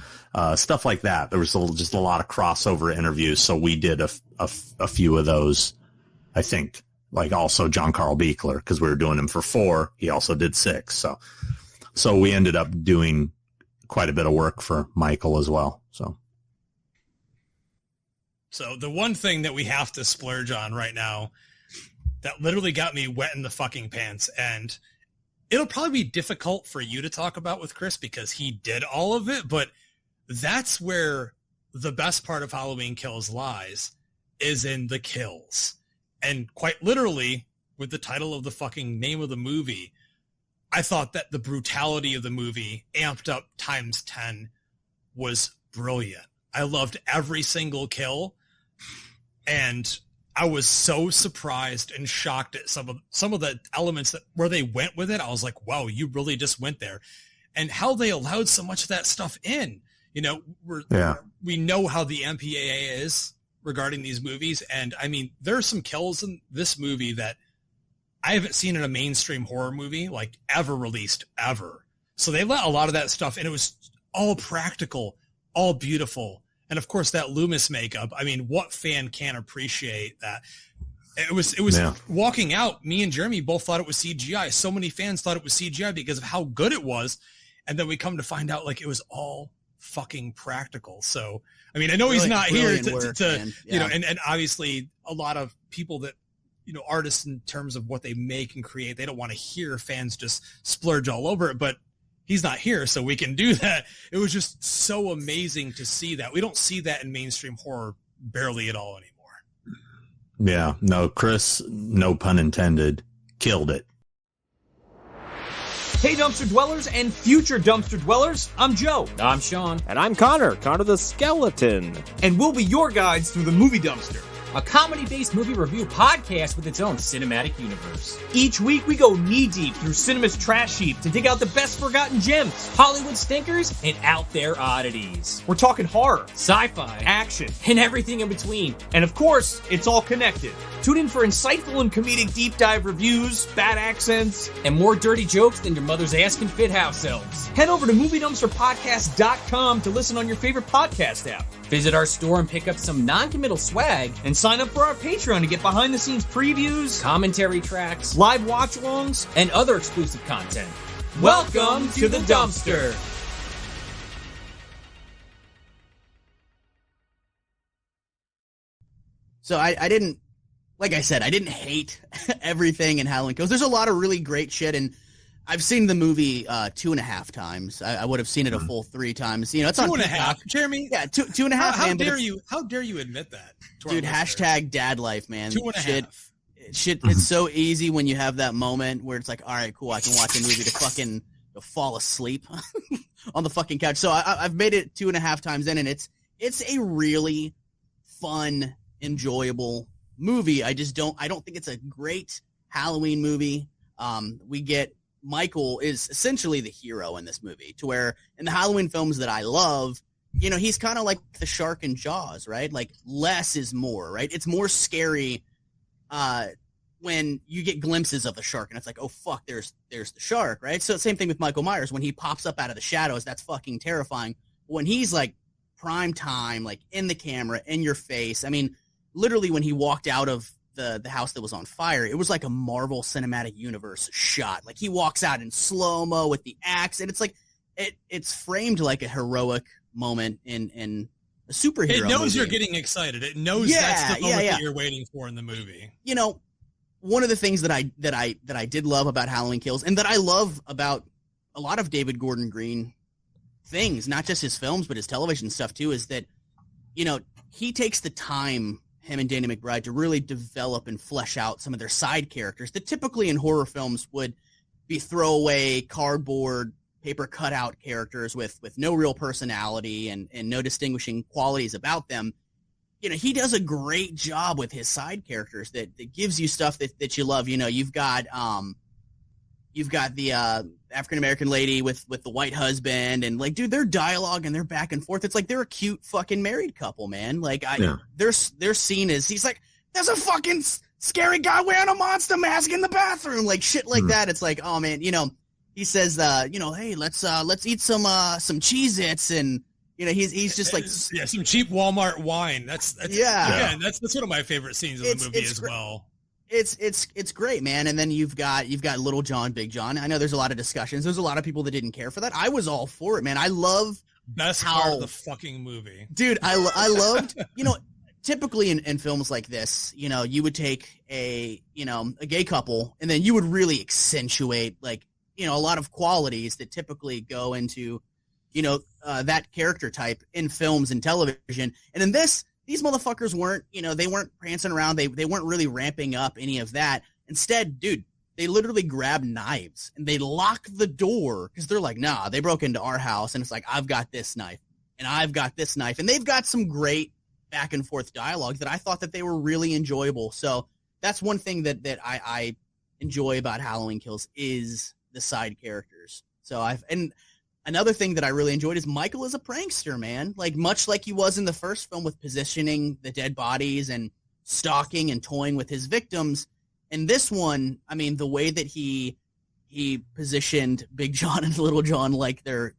Stuff like that. There was just a lot of crossover interviews. So we did a few of those, I think, like also John Carl Beekler, because we were doing him for 4. He also did 6. So we ended up doing quite a bit of work for Michael as well. So the one thing that we have to splurge on right now that literally got me wet in the fucking pants, and it'll probably be difficult for you to talk about with Chris because he did all of it, but that's where the best part of Halloween Kills lies, is in the kills. And quite literally, with the title of the fucking name of the movie, I thought that the brutality of the movie, amped up times 10, was brilliant. I loved every single kill, and I was so surprised and shocked at some of the elements where they went with it. I was like, wow, you really just went there. And how they allowed so much of that stuff in. We know how the MPAA is regarding these movies. And I mean, there are some kills in this movie that I haven't seen in a mainstream horror movie, like ever released, ever. So they let a lot of that stuff, and it was all practical, all beautiful. And of course, that Loomis makeup. I mean, what fan can't appreciate that? It was walking out. Me and Jeremy both thought it was CGI. So many fans thought it was CGI because of how good it was. And then we come to find out like it was all fucking practical. So, I mean, I know he's not here and obviously a lot of people that, artists in terms of what they make and create, they don't want to hear fans just splurge all over it, but he's not here, so we can do that. It was just so amazing to see that. We don't see that in mainstream horror barely at all anymore. Yeah, no, Chris, no pun intended, killed it. Hey, dumpster dwellers and future dumpster dwellers, I'm Joe. I'm Sean. And I'm Connor the Skeleton. And we'll be your guides through the movie dumpster. A comedy-based movie review podcast with its own cinematic universe. Each week, we go knee-deep through cinema's trash heap to dig out the best forgotten gems, Hollywood stinkers, and out there oddities. We're talking horror, sci-fi, action, and everything in between. And of course, it's all connected. Tune in for insightful and comedic deep dive reviews, bad accents, and more dirty jokes than your mother's ass can fit house elves. Head over to MovieDumpsterPodcast.com to listen on your favorite podcast app. Visit our store and pick up some non-committal swag. And sign up for our Patreon to get behind-the-scenes previews, commentary tracks, live watch-alongs, and other exclusive content. Welcome to the dumpster. So I didn't, like I said, I didn't hate everything in Halloween Kills. There's a lot of really great shit, and I've seen the movie 2.5 times. I would have seen it a full 3 times. You know, it's on 2.5, Jeremy. Yeah, 2.5. How dare you? How dare you admit that, dude? Hashtag dad life, man. 2.5. Shit, it's so easy when you have that moment where it's like, all right, cool, I can watch a movie to fall asleep on the fucking couch. So I've made it 2.5 times in, and it's a really fun, enjoyable movie. I don't think it's a great Halloween movie. We get Michael is essentially the hero in this movie, to where in the Halloween films that I love, you know, he's kind of like the shark in Jaws, right? Like less is more, right? It's more scary when you get glimpses of the shark and it's like, oh fuck, there's the shark, right? So same thing with Michael Myers. When he pops up out of the shadows, that's fucking terrifying. When he's like prime time, like in the camera, in your face, I mean, literally when he walked out of the house that was on fire, it was like a Marvel Cinematic Universe shot. Like he walks out in slow-mo with the axe, and it's like it's framed like a heroic moment in a superhero movie. It knows you're getting excited. It knows that's the moment that you're waiting for in the movie. You know, one of the things that I did love about Halloween Kills, and that I love about a lot of David Gordon Green things, not just his films but his television stuff too, is that, you know, he takes the time, him and Danny McBride, to really develop and flesh out some of their side characters that typically in horror films would be throwaway, cardboard, paper cutout characters with no real personality and no distinguishing qualities about them. You know, he does a great job with his side characters that gives you stuff that you love. You know, you've got the African-American lady with the white husband, and like, dude, their dialogue and their back and forth, it's like they're a cute fucking married couple, man. Like their scene is, he's like, there's a fucking scary guy wearing a monster mask in the bathroom, like shit like that. It's like, oh man, you know, he says, you know, hey, let's eat some Cheez-Its, and you know, he's just like, yeah, some cheap Walmart wine. That's one of my favorite scenes of the movie as well. It's great, man. And then you've got Little John, Big John. I know there's a lot of discussions. There's a lot of people that didn't care for that. I was all for it, man. I love best part of the fucking movie, dude. I loved, you know, typically in films like this, you know, you would take a gay couple and then you would really accentuate, like, you know, a lot of qualities that typically go into, you know, that character type in films and television. And in this, these motherfuckers weren't, you know, they weren't prancing around. They weren't really ramping up any of that. Instead, dude, they literally grab knives and they lock the door because they're like, nah, they broke into our house. And it's like, I've got this knife and I've got this knife. And they've got some great back and forth dialogue that I thought that they were really enjoyable. So that's one thing that I enjoy about Halloween Kills is the side characters. So and another thing that I really enjoyed is Michael is a prankster, man. Like, much like he was in the first film with positioning the dead bodies and stalking and toying with his victims. In this one, I mean, the way that he positioned Big John and Little John like their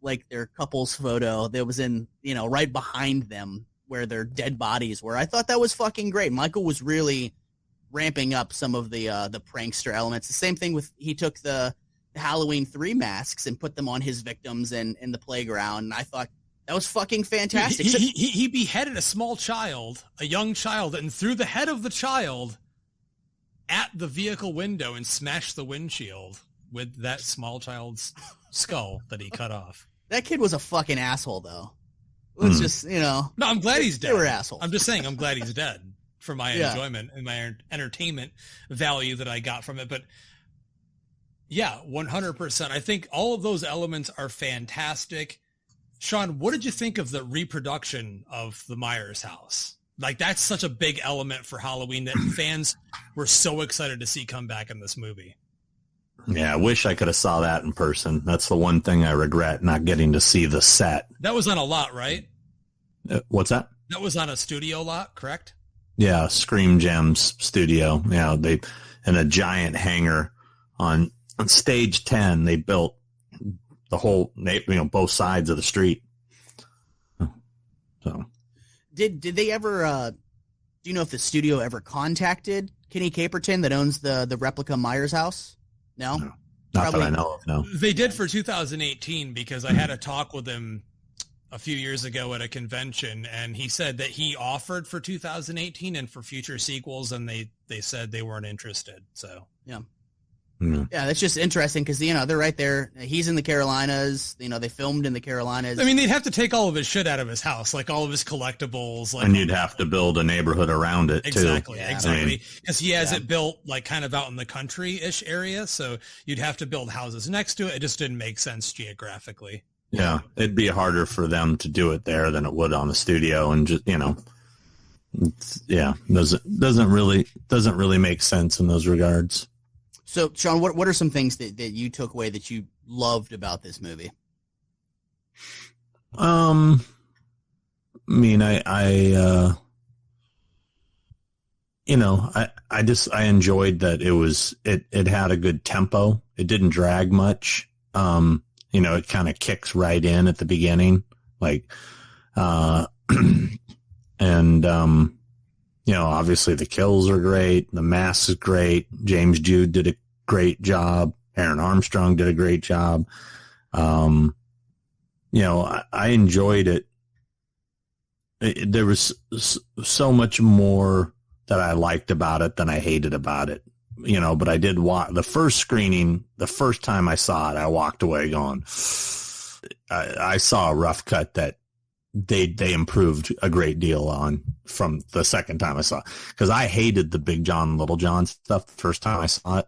couple's photo that was in, you know, right behind them where their dead bodies were. I thought that was fucking great. Michael was really ramping up some of the prankster elements. The same thing with, he took the Halloween 3 masks and put them on his victims in the playground. And I thought that was fucking fantastic. He beheaded a young child, and threw the head of the child at the vehicle window and smashed the windshield with that small child's skull that he cut off. That kid was a fucking asshole, though. It was just, you know. No, I'm glad he's dead. They were assholes. I'm just saying, I'm glad he's dead. for my enjoyment and my entertainment value that I got from it. But yeah, 100%. I think all of those elements are fantastic. Sean, what did you think of the reproduction of the Myers house? Like, that's such a big element for Halloween that fans were so excited to see come back in this movie. Yeah, I wish I could have saw that in person. That's the one thing I regret, not getting to see the set. That was on a lot, right? What's that? That was on a studio lot, correct? Yeah, Scream Gems studio. Yeah, they in a giant hangar on stage 10. They built the whole, both sides of the street. So, did they ever? Do you know if the studio ever contacted Kenny Caperton that owns the replica Myers house? No, not Probably. that I know of. No, they did for 2018 because I had a talk with him a few years ago at a convention, and he said that he offered for 2018 and for future sequels, and they said they weren't interested. So yeah, that's just interesting because they're right there. He's in the Carolinas. They filmed in the Carolinas. I mean, they'd have to take all of his shit out of his house, like all of his collectibles, like, and you'd have to build a neighborhood around it exactly, too. Exactly, because he has it built like kind of out in the country-ish area, so you'd have to build houses next to it. It just didn't make sense geographically. Yeah, it'd be harder for them to do it there than it would on the studio, and just doesn't really make sense in those regards. So, Sean, what are some things that you took away that you loved about this movie? I enjoyed that it had a good tempo. It didn't drag much. It kind of kicks right in at the beginning, obviously the kills are great. The mask is great. James Jude did a great job. Aaron Armstrong did a great job. I enjoyed it. There was so much more that I liked about it than I hated about it. But I did watch the first screening. The first time I saw it, I walked away going, I saw a rough cut that they improved a great deal on from the second time I saw it. Because I hated the Big John, Little John stuff the first time I saw it.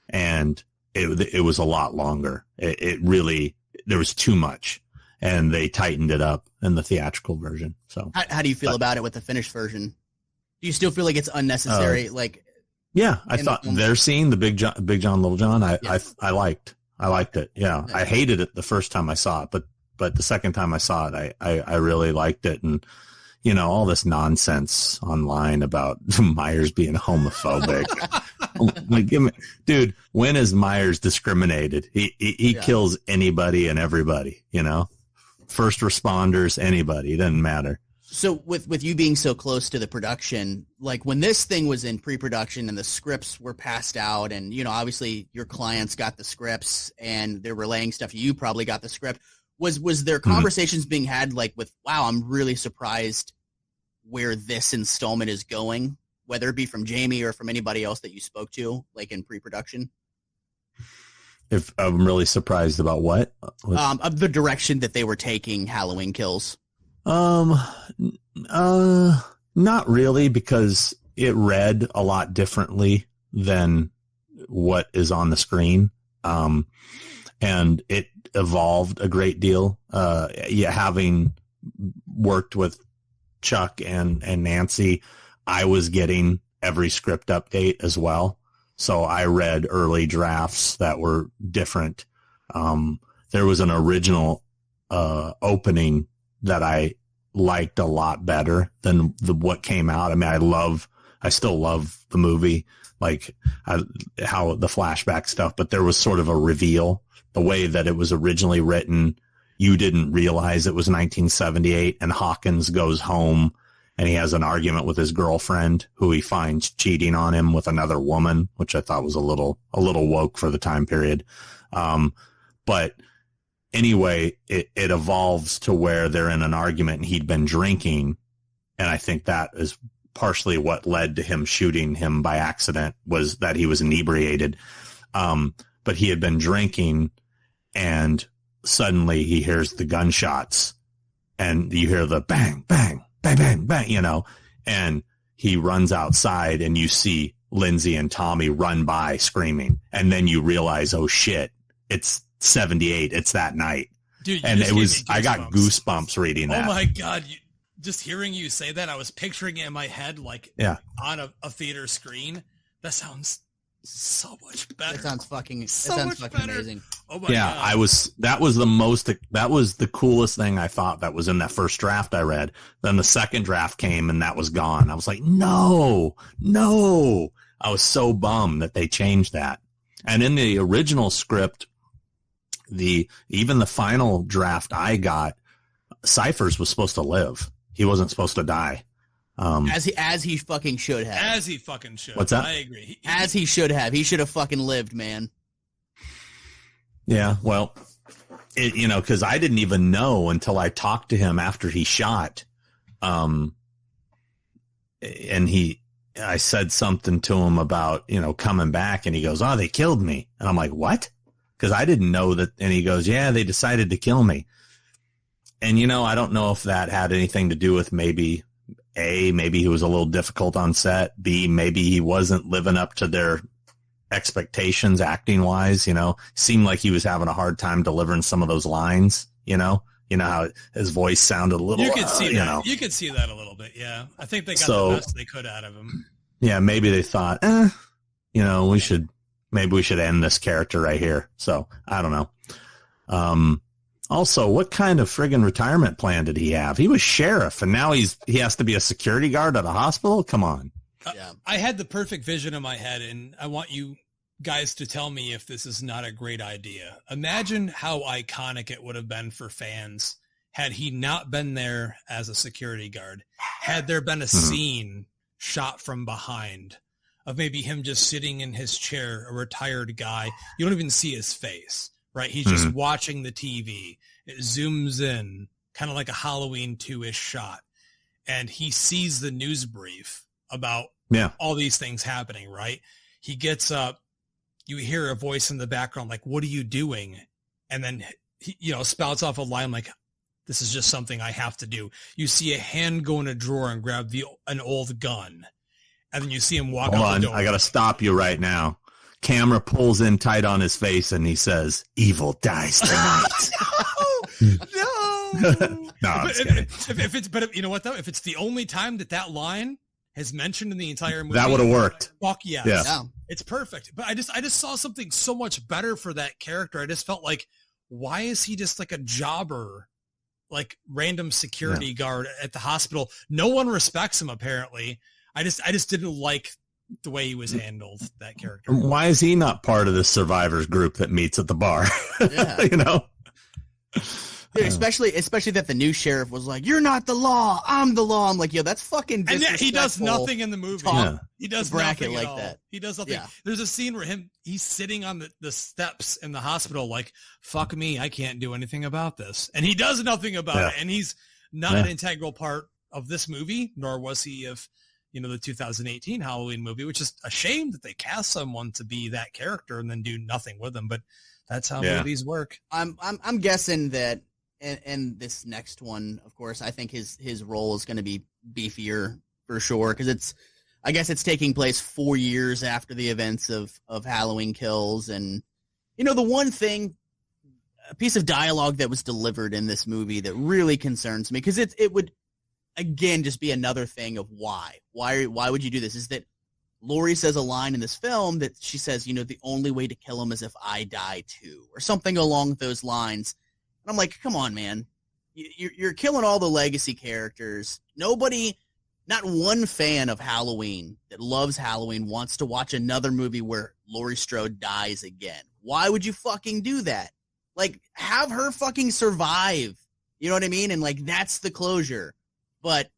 And it was a lot longer. It really, there was too much. And they tightened it up in the theatrical version. So how do you feel about it with the finished version? Do you still feel like it's unnecessary? Yeah, I thought their scene, the Big John, Little John, I liked it. Yeah. I hated it the first time I saw it, but the second time I saw it, I really liked it. And, all this nonsense online about Myers being homophobic. Dude, when is Myers discriminated? He kills anybody and everybody, first responders, anybody, it doesn't matter. So with you being so close to the production, like when this thing was in pre-production and the scripts were passed out and, obviously your clients got the scripts and they're relaying stuff, you probably got the script. Was there conversations being had with, wow, I'm really surprised where this installment is going, whether it be from Jamie or from anybody else that you spoke to, in pre-production? If I'm really surprised about what? Of the direction that they were taking Halloween Kills. Not really, because it read a lot differently than what is on the screen. And it evolved a great deal. Having worked with Chuck and Nancy, I was getting every script update as well. So I read early drafts that were different. There was an original, opening that I liked a lot better than what came out. I mean, I still love the movie, how the flashback stuff, but there was sort of a reveal. The way that it was originally written, you didn't realize it was 1978, and Hawkins goes home and he has an argument with his girlfriend who he finds cheating on him with another woman, which I thought was a little woke for the time period. But anyway, it evolves to where they're in an argument and he'd been drinking. And I think that is partially what led to him shooting him by accident, was that he was inebriated. But he had been drinking, and suddenly he hears the gunshots and you hear the bang, bang, bang, bang, bang, and he runs outside and you see Lindsay and Tommy run by screaming. And then you realize, oh shit, it's 78. It's that night. Dude, and it was, I got goosebumps reading that. Oh my God. Just hearing you say that, I was picturing it in my head, like on a theater screen. That sounds so much better. That sounds fucking better. Amazing. Oh my God. That was the coolest thing I thought that was in that first draft I read. Then the second draft came and that was gone. I was like, no. I was so bummed that they changed that. And in the original script, even the final draft I got, Cyphers was supposed to live. He wasn't supposed to die. As he fucking should have. As he fucking should. What's that? I agree. As he should have. He should have fucking lived, man. Yeah, well, because I didn't even know until I talked to him after he shot. And I said something to him about, coming back, and he goes, oh, they killed me. And I'm like, what? Because I didn't know that. And he goes, yeah, they decided to kill me. And, I don't know if that had anything to do with maybe he was a little difficult on set. B, maybe he wasn't living up to their expectations acting wise, seemed like he was having a hard time delivering some of those lines, how his voice sounded a little, you could see that. You could see that a little bit. Yeah. I think they got the best they could out of him. Yeah. Maybe they thought, we should end this character right here. So I don't know. Also, what kind of friggin' retirement plan did he have? He was sheriff, and now he has to be a security guard at a hospital? Come on. I had the perfect vision in my head, and I want you guys to tell me if this is not a great idea. Imagine how iconic it would have been for fans had he not been there as a security guard. Had there been a scene shot from behind of maybe him just sitting in his chair, a retired guy. You don't even see his face. Right, he's just watching the TV. It zooms in, kind of like a Halloween 2-ish shot, and he sees the news brief about all these things happening. Right, he gets up. You hear a voice in the background, like, "What are you doing?" And then he, spouts off a line like, "This is just something I have to do." You see a hand go in a drawer and grab an old gun, and then you see him walk out the door. I got to stop you right now. Camera pulls in tight on his face and he says, "Evil dies tonight." No. I'm But you know what though? If it's the only time that line is mentioned in the entire movie, that would have worked. Fuck yes. Yeah. It's perfect. But I just saw something so much better for that character. I just felt like, why is he just like a jobber, like random security guard at the hospital? No one respects him apparently. I just didn't like the way he was handled, that character. Why is he not part of the survivors group that meets at the bar? Yeah. Dude, especially that the new sheriff was like, "You're not the law, I'm the law." I'm like, yo, that's fucking disrespectful. And he does nothing in the movie. He does nothing like that. He does nothing. Yeah. There's a scene where he's sitting on the steps in the hospital like, "Fuck me, I can't do anything about this." And he does nothing about it. And he's not an integral part of this movie, nor was he of the 2018 Halloween movie, which is a shame that they cast someone to be that character and then do nothing with him. But that's how movies work. I'm guessing that in this next one, of course, I think his role is going to be beefier for sure, because I guess it's taking place 4 years after the events of Halloween Kills. And the one thing, a piece of dialogue that was delivered in this movie that really concerns me, because it would again just be another thing of why would you do this, is that Laurie says a line in this film that she says, the only way to kill him is if I die too, or something along those lines. And I'm like, come on, man, you're killing all the legacy characters. Nobody, not one fan of Halloween that loves Halloween wants to watch another movie where Laurie Strode dies again. Why would you fucking do that? Like, have her fucking survive. You know what I mean? And like, that's the closure. But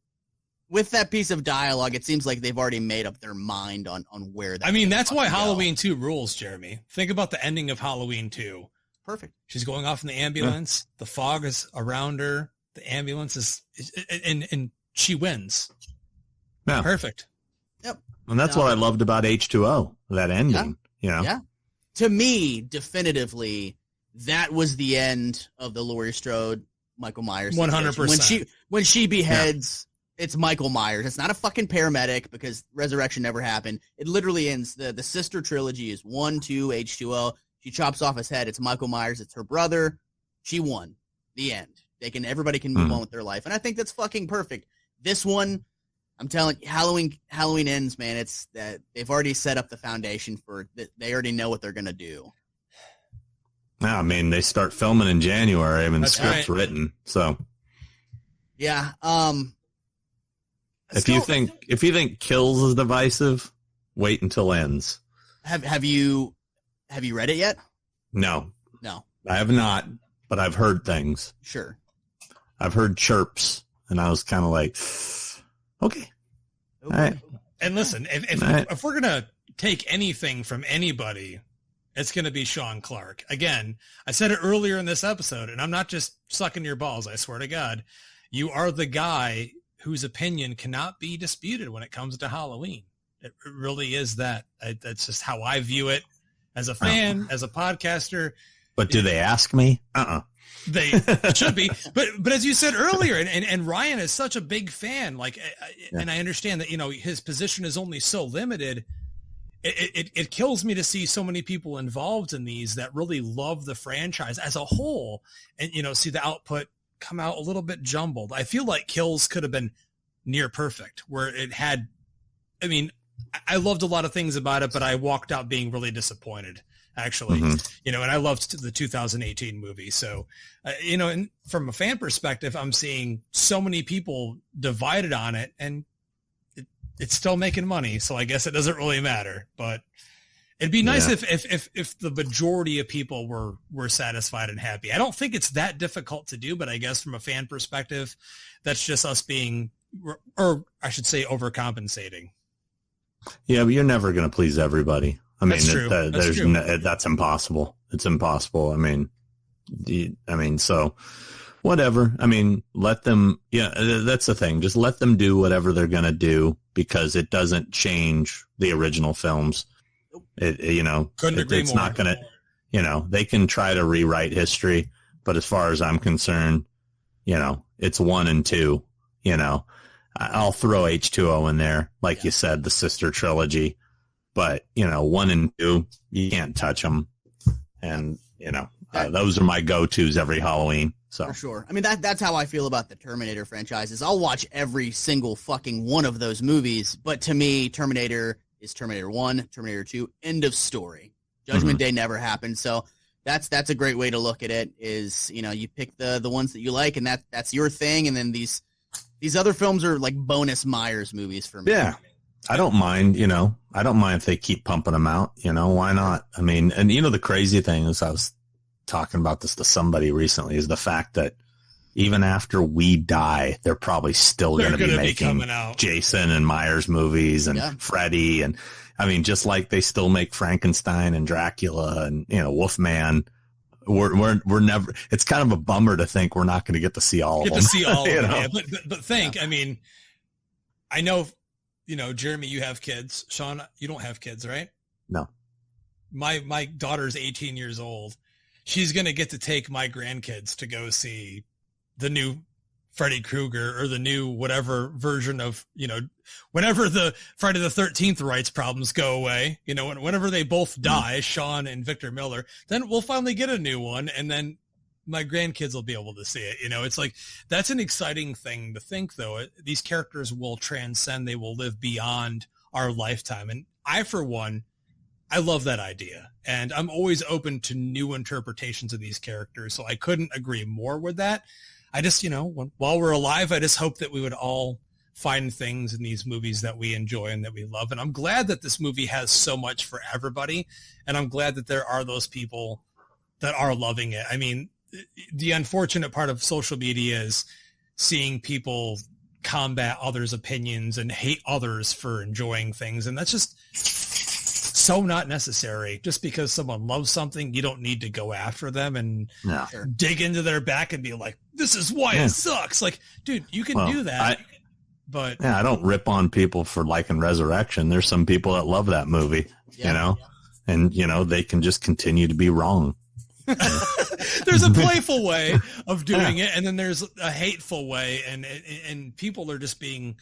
with that piece of dialogue, it seems like they've already made up their mind on where that. I mean, that's why Halloween 2 rules, Jeremy. Think about the ending of Halloween 2. Perfect. She's going off in the ambulance. Yeah. The fog is around her. The ambulance is and she wins. Yeah. Perfect. Yep. And that's what I loved about H2O, that ending. Yeah. To me, definitively, that was the end of the Laurie Strode Michael Myers 100%. When she beheads it's Michael Myers. It's not a fucking paramedic because Resurrection never happened. It literally ends. The sister trilogy is 1, 2, H2O. She chops off his head. It's Michael Myers. It's her brother. She won. The end. Everybody can move on with their life. And I think that's fucking perfect. This one, I'm telling you, Halloween ends, man. It's that they've already set up the foundation for they already know what they're going to do. I mean, they start filming in January. I mean, the script's written. So yeah. If you think Kills is divisive, wait until ends. Have you read it yet? No. I have not, but I've heard things. Sure. I've heard chirps, and I was kind of like, okay. All right. And listen, if we're gonna take anything from anybody, it's gonna be Sean Clark. Again, I said it earlier in this episode, and I'm not just sucking your balls. I swear to God, you are the guy whose opinion cannot be disputed when it comes to Halloween. It really is that. That's just how I view it as a fan, as a podcaster. But do they ask me? They should be. But as you said earlier, and Ryan is such a big fan, and I understand that, his position is only so limited. It kills me to see so many people involved in these that really love the franchise as a whole and, see the output come out a little bit jumbled. I feel like Kills could have been near perfect where it had, I loved a lot of things about it, but I walked out being really disappointed, actually, and I loved the 2018 movie. So, and from a fan perspective, I'm seeing so many people divided on it and it's still making money. So I guess it doesn't really matter, but it'd be nice if the majority of people were satisfied and happy. I don't think it's that difficult to do, but I guess from a fan perspective, that's just us being, or I should say, overcompensating. Yeah, but you're never going to please everybody. I mean, that's true. That's impossible. It's impossible. So whatever. Let them, that's the thing. Just let them do whatever they're going to do because it doesn't change the original films. Couldn't agree it's more. Not going to, they can try to rewrite history, but as far as I'm concerned, it's 1 and 2, I'll throw H2O in there. Like you said, the sister trilogy, but 1 and 2, you can't touch them. And, those are my go-tos every Halloween. So for sure. That's how I feel about the Terminator franchises. I'll watch every single fucking one of those movies, but to me, Terminator is Terminator 1, Terminator 2, end of story. Judgment Day never happened. So that's a great way to look at it is, you pick the ones that you like and that's your thing. And then these other films are like bonus Myers movies for me. Yeah. I don't mind, I don't mind if they keep pumping them out, why not? And the crazy thing is I was talking about this to somebody recently is the fact that even after we die, they're probably still going to be making Jason and Myers movies and Freddy. And just like they still make Frankenstein and Dracula and, Wolfman. We're never, it's kind of a bummer to think we're not going to get to see all of them. Yeah, but think, I know, Jeremy, you have kids. Sean, you don't have kids, right? No. My daughter's 18 years old. She's going to get to take my grandkids to go see the new Freddy Krueger or the new whatever version of, whenever the Friday the 13th rights problems go away, whenever they both die, Sean and Victor Miller, then we'll finally get a new one. And then my grandkids will be able to see it. It's like, that's an exciting thing to think though. These characters will transcend. They will live beyond our lifetime. And I, for one, I love that idea. And I'm always open to new interpretations of these characters. So I couldn't agree more with that. I just, while we're alive, I just hope that we would all find things in these movies that we enjoy and that we love. And I'm glad that this movie has so much for everybody. And I'm glad that there are those people that are loving it. The unfortunate part of social media is seeing people combat others' opinions and hate others for enjoying things. And that's just so not necessary. Just because someone loves something, you don't need to go after them and dig into their back and be like, this is why it sucks. Like, dude, you can do that. But I don't rip on people for liking Resurrection. There's some people that love that movie, and they can just continue to be wrong. There's a playful way of doing it, and then there's a hateful way, and people are just being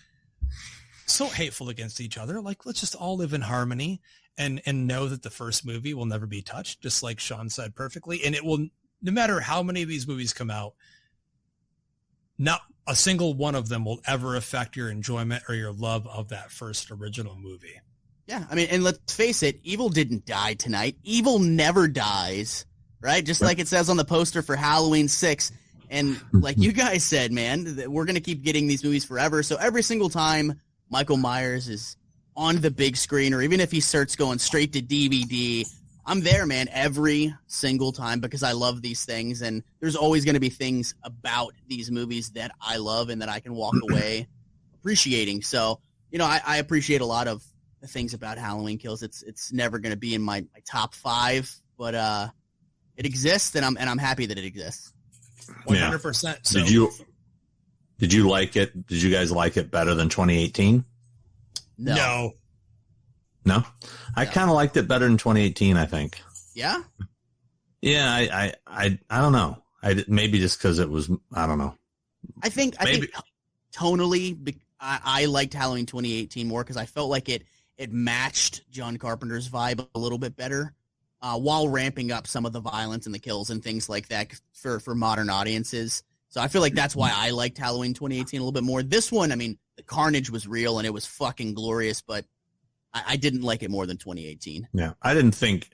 so hateful against each other. Like, let's just all live in harmony and know that the first movie will never be touched, just like Sean said perfectly. And it will, no matter how many of these movies come out, not a single one of them will ever affect your enjoyment or your love of that first original movie. Yeah, I mean, and let's face it, evil didn't die tonight. Evil never dies, right? Just like it says on the poster for Halloween 6. And like you guys said, man, we're going to keep getting these movies forever. So every single time Michael Myers is on the big screen, or even if he starts going straight to DVD, I'm there, man, every single time, because I love these things. And there's always going to be things about these movies that I love and that I can walk away appreciating. So, you know, I appreciate a lot of the things about Halloween Kills. It's never going to be in my top 5, but it exists, and I'm happy that it exists. 100%. So. Did you like it? Did you guys like it better than 2018? No. I kind of liked it better than 2018, I think. Yeah? Yeah, I don't know. Maybe just because it was, I don't know. I think tonally, I liked Halloween 2018 more because I felt like it matched John Carpenter's vibe a little bit better, while ramping up some of the violence and the kills and things like that for modern audiences. So I feel like that's why I liked Halloween 2018 a little bit more. This one, I mean, the carnage was real and it was fucking glorious, but I didn't like it more than 2018. Yeah, I didn't think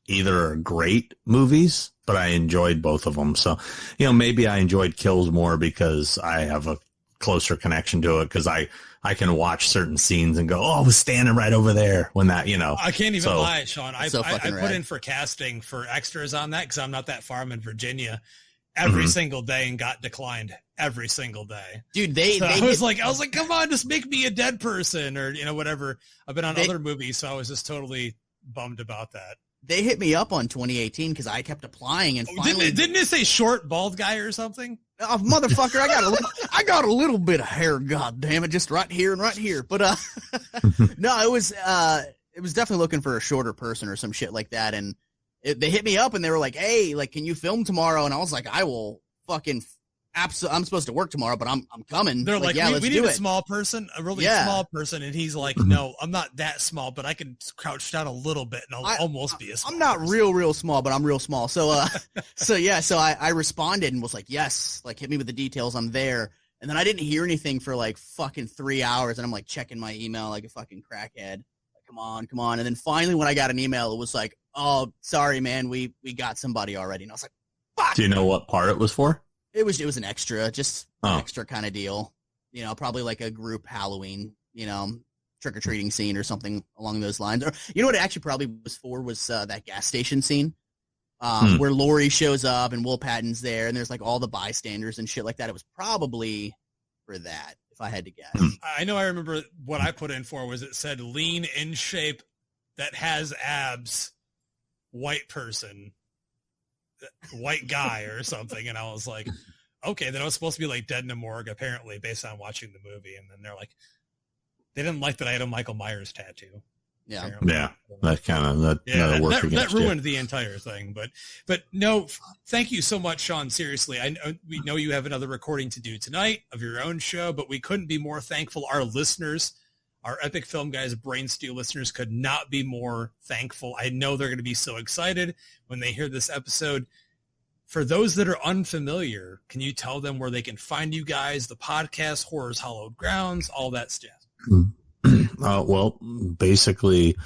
either are great movies, but I enjoyed both of them. So, you know, maybe I enjoyed Kills more because I have a closer connection to it, because I can watch certain scenes and go, oh, I was standing right over there when that, you know. I can't even lie, Sean. I put in for casting for extras on that because I'm not that far. I'm in Virginia every single day and got declined every single day. Dude, I was like, come on, just make me a dead person, or, you know, whatever. I've been on other movies, so I was just totally bummed about that. They hit me up on 2018 because I kept applying, and finally didn't it say short bald guy or something? Oh, motherfucker, I got a little bit of hair, god damn it, just right here and right here. But no, it was definitely looking for a shorter person or some shit like that, and they hit me up and they were like, hey, like, can you film tomorrow? And I was like, I will fucking I'm supposed to work tomorrow, but I'm coming. They're like, yeah, we need a small person, a really small person. And he's like, no, I'm not that small, but I can crouch down a little bit and I'll almost be a small I'm not person. real small, but I'm real small. So, so I responded and was like, yes, like, hit me with the details. I'm there. And then I didn't hear anything for like fucking 3 hours. And I'm like checking my email like a fucking crackhead. Like, come on. And then finally when I got an email, it was like, oh, sorry, man, we got somebody already. And I was like, fuck. Do you know what part it was for? It was an extra, just an extra kind of deal. You know, probably like a group Halloween, you know, trick-or-treating scene or something along those lines. Or, you know what it actually probably was for was that gas station scene where Laurie shows up and Will Patton's there and there's like all the bystanders and shit like that. It was probably for that, if I had to guess. I know I remember what I put in for was it said lean in shape that has abs, white person, white guy or something. And I was like, okay, then I was supposed to be like dead in a morgue apparently based on watching the movie. And then they're like, they didn't like that I had a Michael Myers tattoo. Yeah. Apparently. Yeah. That kind of, that ruined the entire thing, but no, thank you so much, Sean. Seriously. We know you have another recording to do tonight of your own show, but we couldn't be more thankful. Our listeners, our Epic Film Guys Brain Stew listeners could not be more thankful. I know they're going to be so excited when they hear this episode. For those that are unfamiliar, can you tell them where they can find you guys, the podcast, Horrors Hallowed Grounds, all that stuff? Well, basically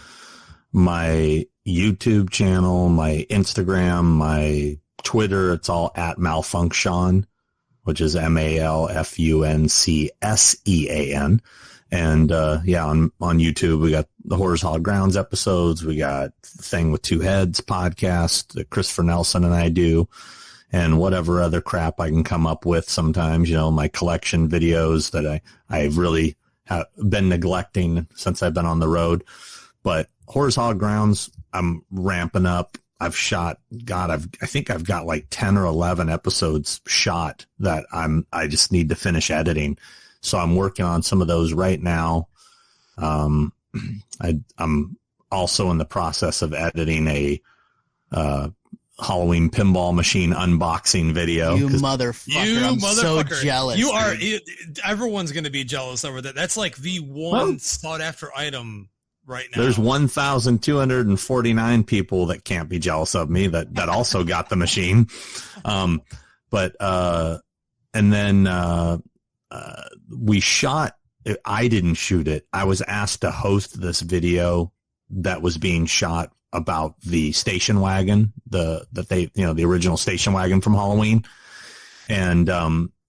my YouTube channel, my Instagram, my Twitter, it's all at Malfunction, which is MALFUNCSEAN. And, on YouTube, we got the Horrors Hallowed Grounds episodes. We got the Thing with Two Heads podcast that Christopher Nelson and I do, and whatever other crap I can come up with sometimes, you know, my collection videos that I've really have been neglecting since I've been on the road. But Horrors Hallowed Grounds, I'm ramping up. I've shot, I think I've got like 10 or 11 episodes shot that I just need to finish editing. So I'm working on some of those right now. I'm also in the process of editing a Halloween pinball machine unboxing video. You motherfucker. I'm so motherfucker. jealous. Everyone's going to be jealous over that. That's like the one sought after item right now. There's 1,249 people that can't be jealous of me that also got the machine. And then we shot, I didn't shoot it. I was asked to host this video that was being shot about the station wagon, the original station wagon from Halloween. And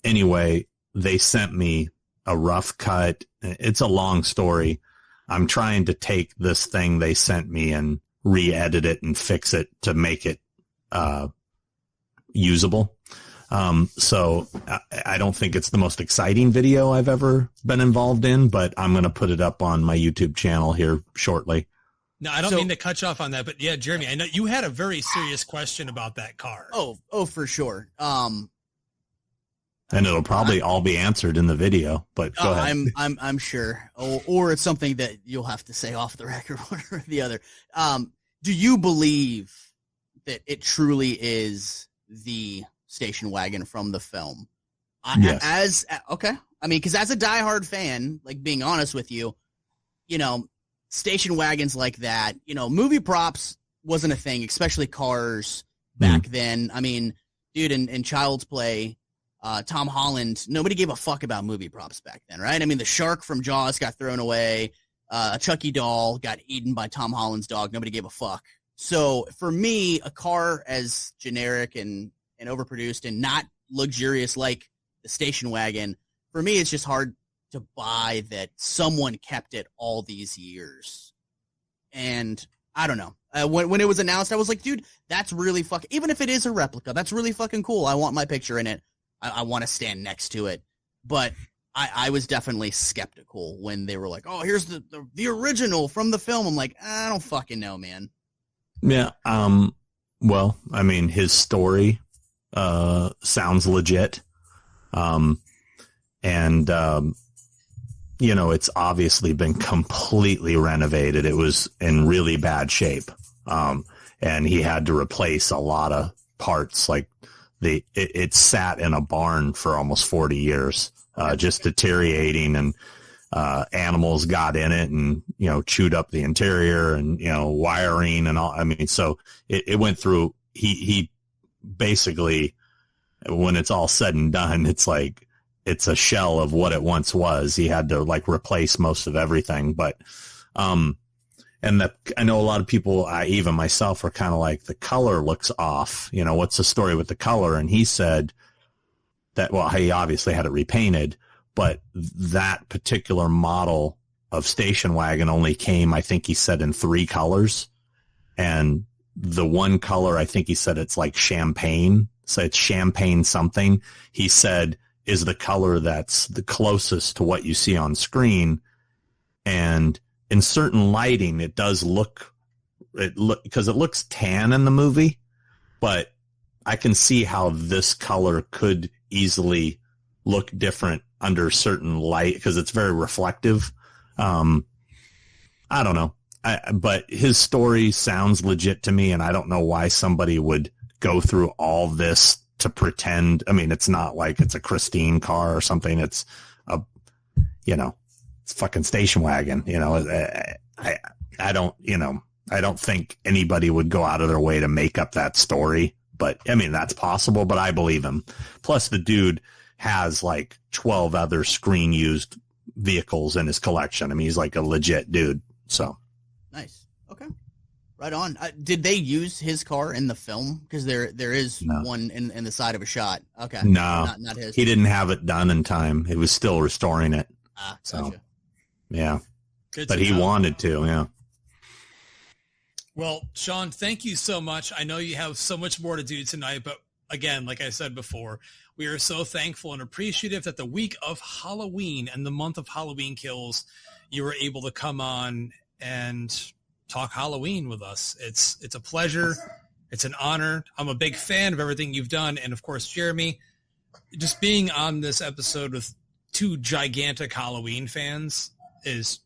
anyway, they sent me a rough cut. It's a long story. I'm trying to take this thing they sent me and re-edit it and fix it to make it usable. So I don't think it's the most exciting video I've ever been involved in, but I'm going to put it up on my YouTube channel here shortly. No, I don't mean to cut you off on that, but yeah, Jeremy, I know you had a very serious question about that car. Oh, for sure. And it'll probably all be answered in the video, but go ahead. I'm sure. Or it's something that you'll have to say off the record, one or the other. Do you believe that it truly is the station wagon from the film? Yes. Okay. I mean, because as a diehard fan, like being honest with you, station wagons like that, movie props wasn't a thing, especially cars back then. I mean, dude, in Child's Play, Tom Holland, nobody gave a fuck about movie props back then, right? I mean, the shark from Jaws got thrown away. A Chucky doll got eaten by Tom Holland's dog. Nobody gave a fuck. So for me, a car as generic and overproduced and not luxurious like the station wagon, for me, it's just hard to buy that someone kept it all these years. And I don't know. When it was announced, I was like, dude, that's really fucking, even if it is a replica, that's really fucking cool. I want my picture in it. I want to stand next to it. But I was definitely skeptical when they were like, oh, here's the original from the film. I'm like, I don't fucking know, man. Yeah. Well, I mean, his story sounds legit. It's obviously been completely renovated. It was in really bad shape. And he had to replace a lot of parts. Like it sat in a barn for almost 40 years, just deteriorating, and animals got in it and, chewed up the interior and, wiring and all. I mean, so it went through, he basically, when it's all said and done, it's like, it's a shell of what it once was. He had to replace most of everything. But, I know a lot of people, even myself, are kind of like, the color looks off. What's the story with the color? And he said that, well, he obviously had it repainted, but that particular model of station wagon only came, I think he said, in 3 colors. And the one color, I think he said it's like champagne. So it's champagne something. He said, is the color that's the closest to what you see on screen. And in certain lighting, it does because it looks tan in the movie, but I can see how this color could easily look different under certain light because it's very reflective. I don't know. But his story sounds legit to me, and I don't know why somebody would go through all this to pretend. I mean, it's not like it's a Christine car or something. It's it's a fucking station wagon. I don't think anybody would go out of their way to make up that story, but I mean, that's possible, but I believe him. Plus the dude has 12 other screen used vehicles in his collection. I mean, he's like a legit dude. So nice. Okay. Right on. Did they use his car in the film? Because there is one in the side of a shot. Okay. No, not his. He didn't have it done in time. He was still restoring it. So, gotcha. Yeah. Good but he wanted to, yeah. Well, Sean, thank you so much. I know you have so much more to do tonight, but again, like I said before, we are so thankful and appreciative that the week of Halloween and the month of Halloween Kills, you were able to come on and talk Halloween with us. It's a pleasure. It's an honor. I'm a big fan of everything you've done. And of course, Jeremy, just being on this episode with 2 gigantic Halloween fans is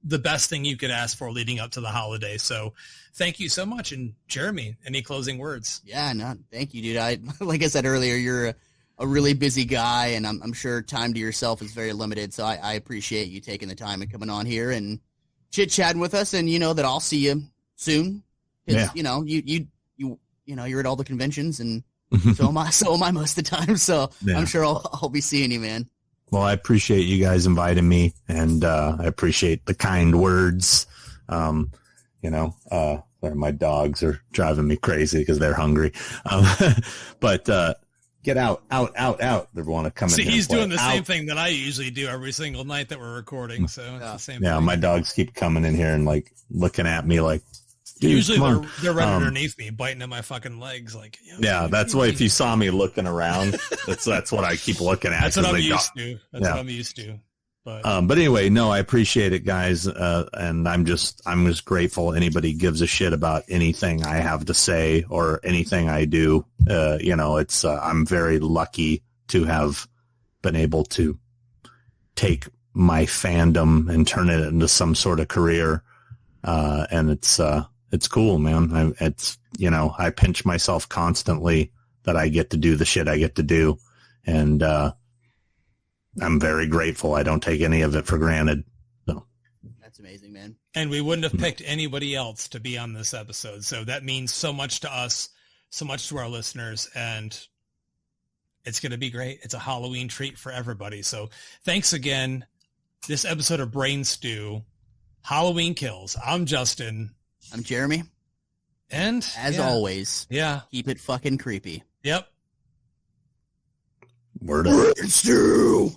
the best thing you could ask for leading up to the holiday. So thank you so much. And Jeremy, any closing words? Yeah, no, thank you, dude. Like I said earlier, you're a really busy guy, and I'm sure time to yourself is very limited. So I appreciate you taking the time and coming on here and chit-chatting with us. And you know that I'll see you soon. Yeah. You know, you're at all the conventions, and so am I most of the time. So yeah. I'm sure I'll be seeing you, man. Well, I appreciate you guys inviting me, and I appreciate the kind words. My dogs are driving me crazy because they're hungry. But get out. They want to come in. See, here he's doing the out. same thing that I usually do every single night that we're recording. So it's the same thing. Yeah, my dogs keep coming in here and like looking at me like, dude, usually they're right underneath me, biting at my fucking legs. Like, yeah, that's why if you saw me looking around, that's what I keep looking at. That's what I'm used to. That's what I'm used to. But anyway, no, I appreciate it, guys, and I'm just grateful anybody gives a shit about anything I have to say or anything I do. It's I'm very lucky to have been able to take my fandom and turn it into some sort of career, and it's cool, man. I pinch myself constantly that I get to do the shit I get to do, and I'm very grateful. I don't take any of it for granted. So that's amazing, man. And we wouldn't have picked anybody else to be on this episode. So that means so much to us, so much to our listeners, and it's going to be great. It's a Halloween treat for everybody. So thanks again. This episode of Brain Stew, Halloween Kills. I'm Justin. I'm Jeremy. And as always, keep it fucking creepy. Yep. Word up. Brain Stew.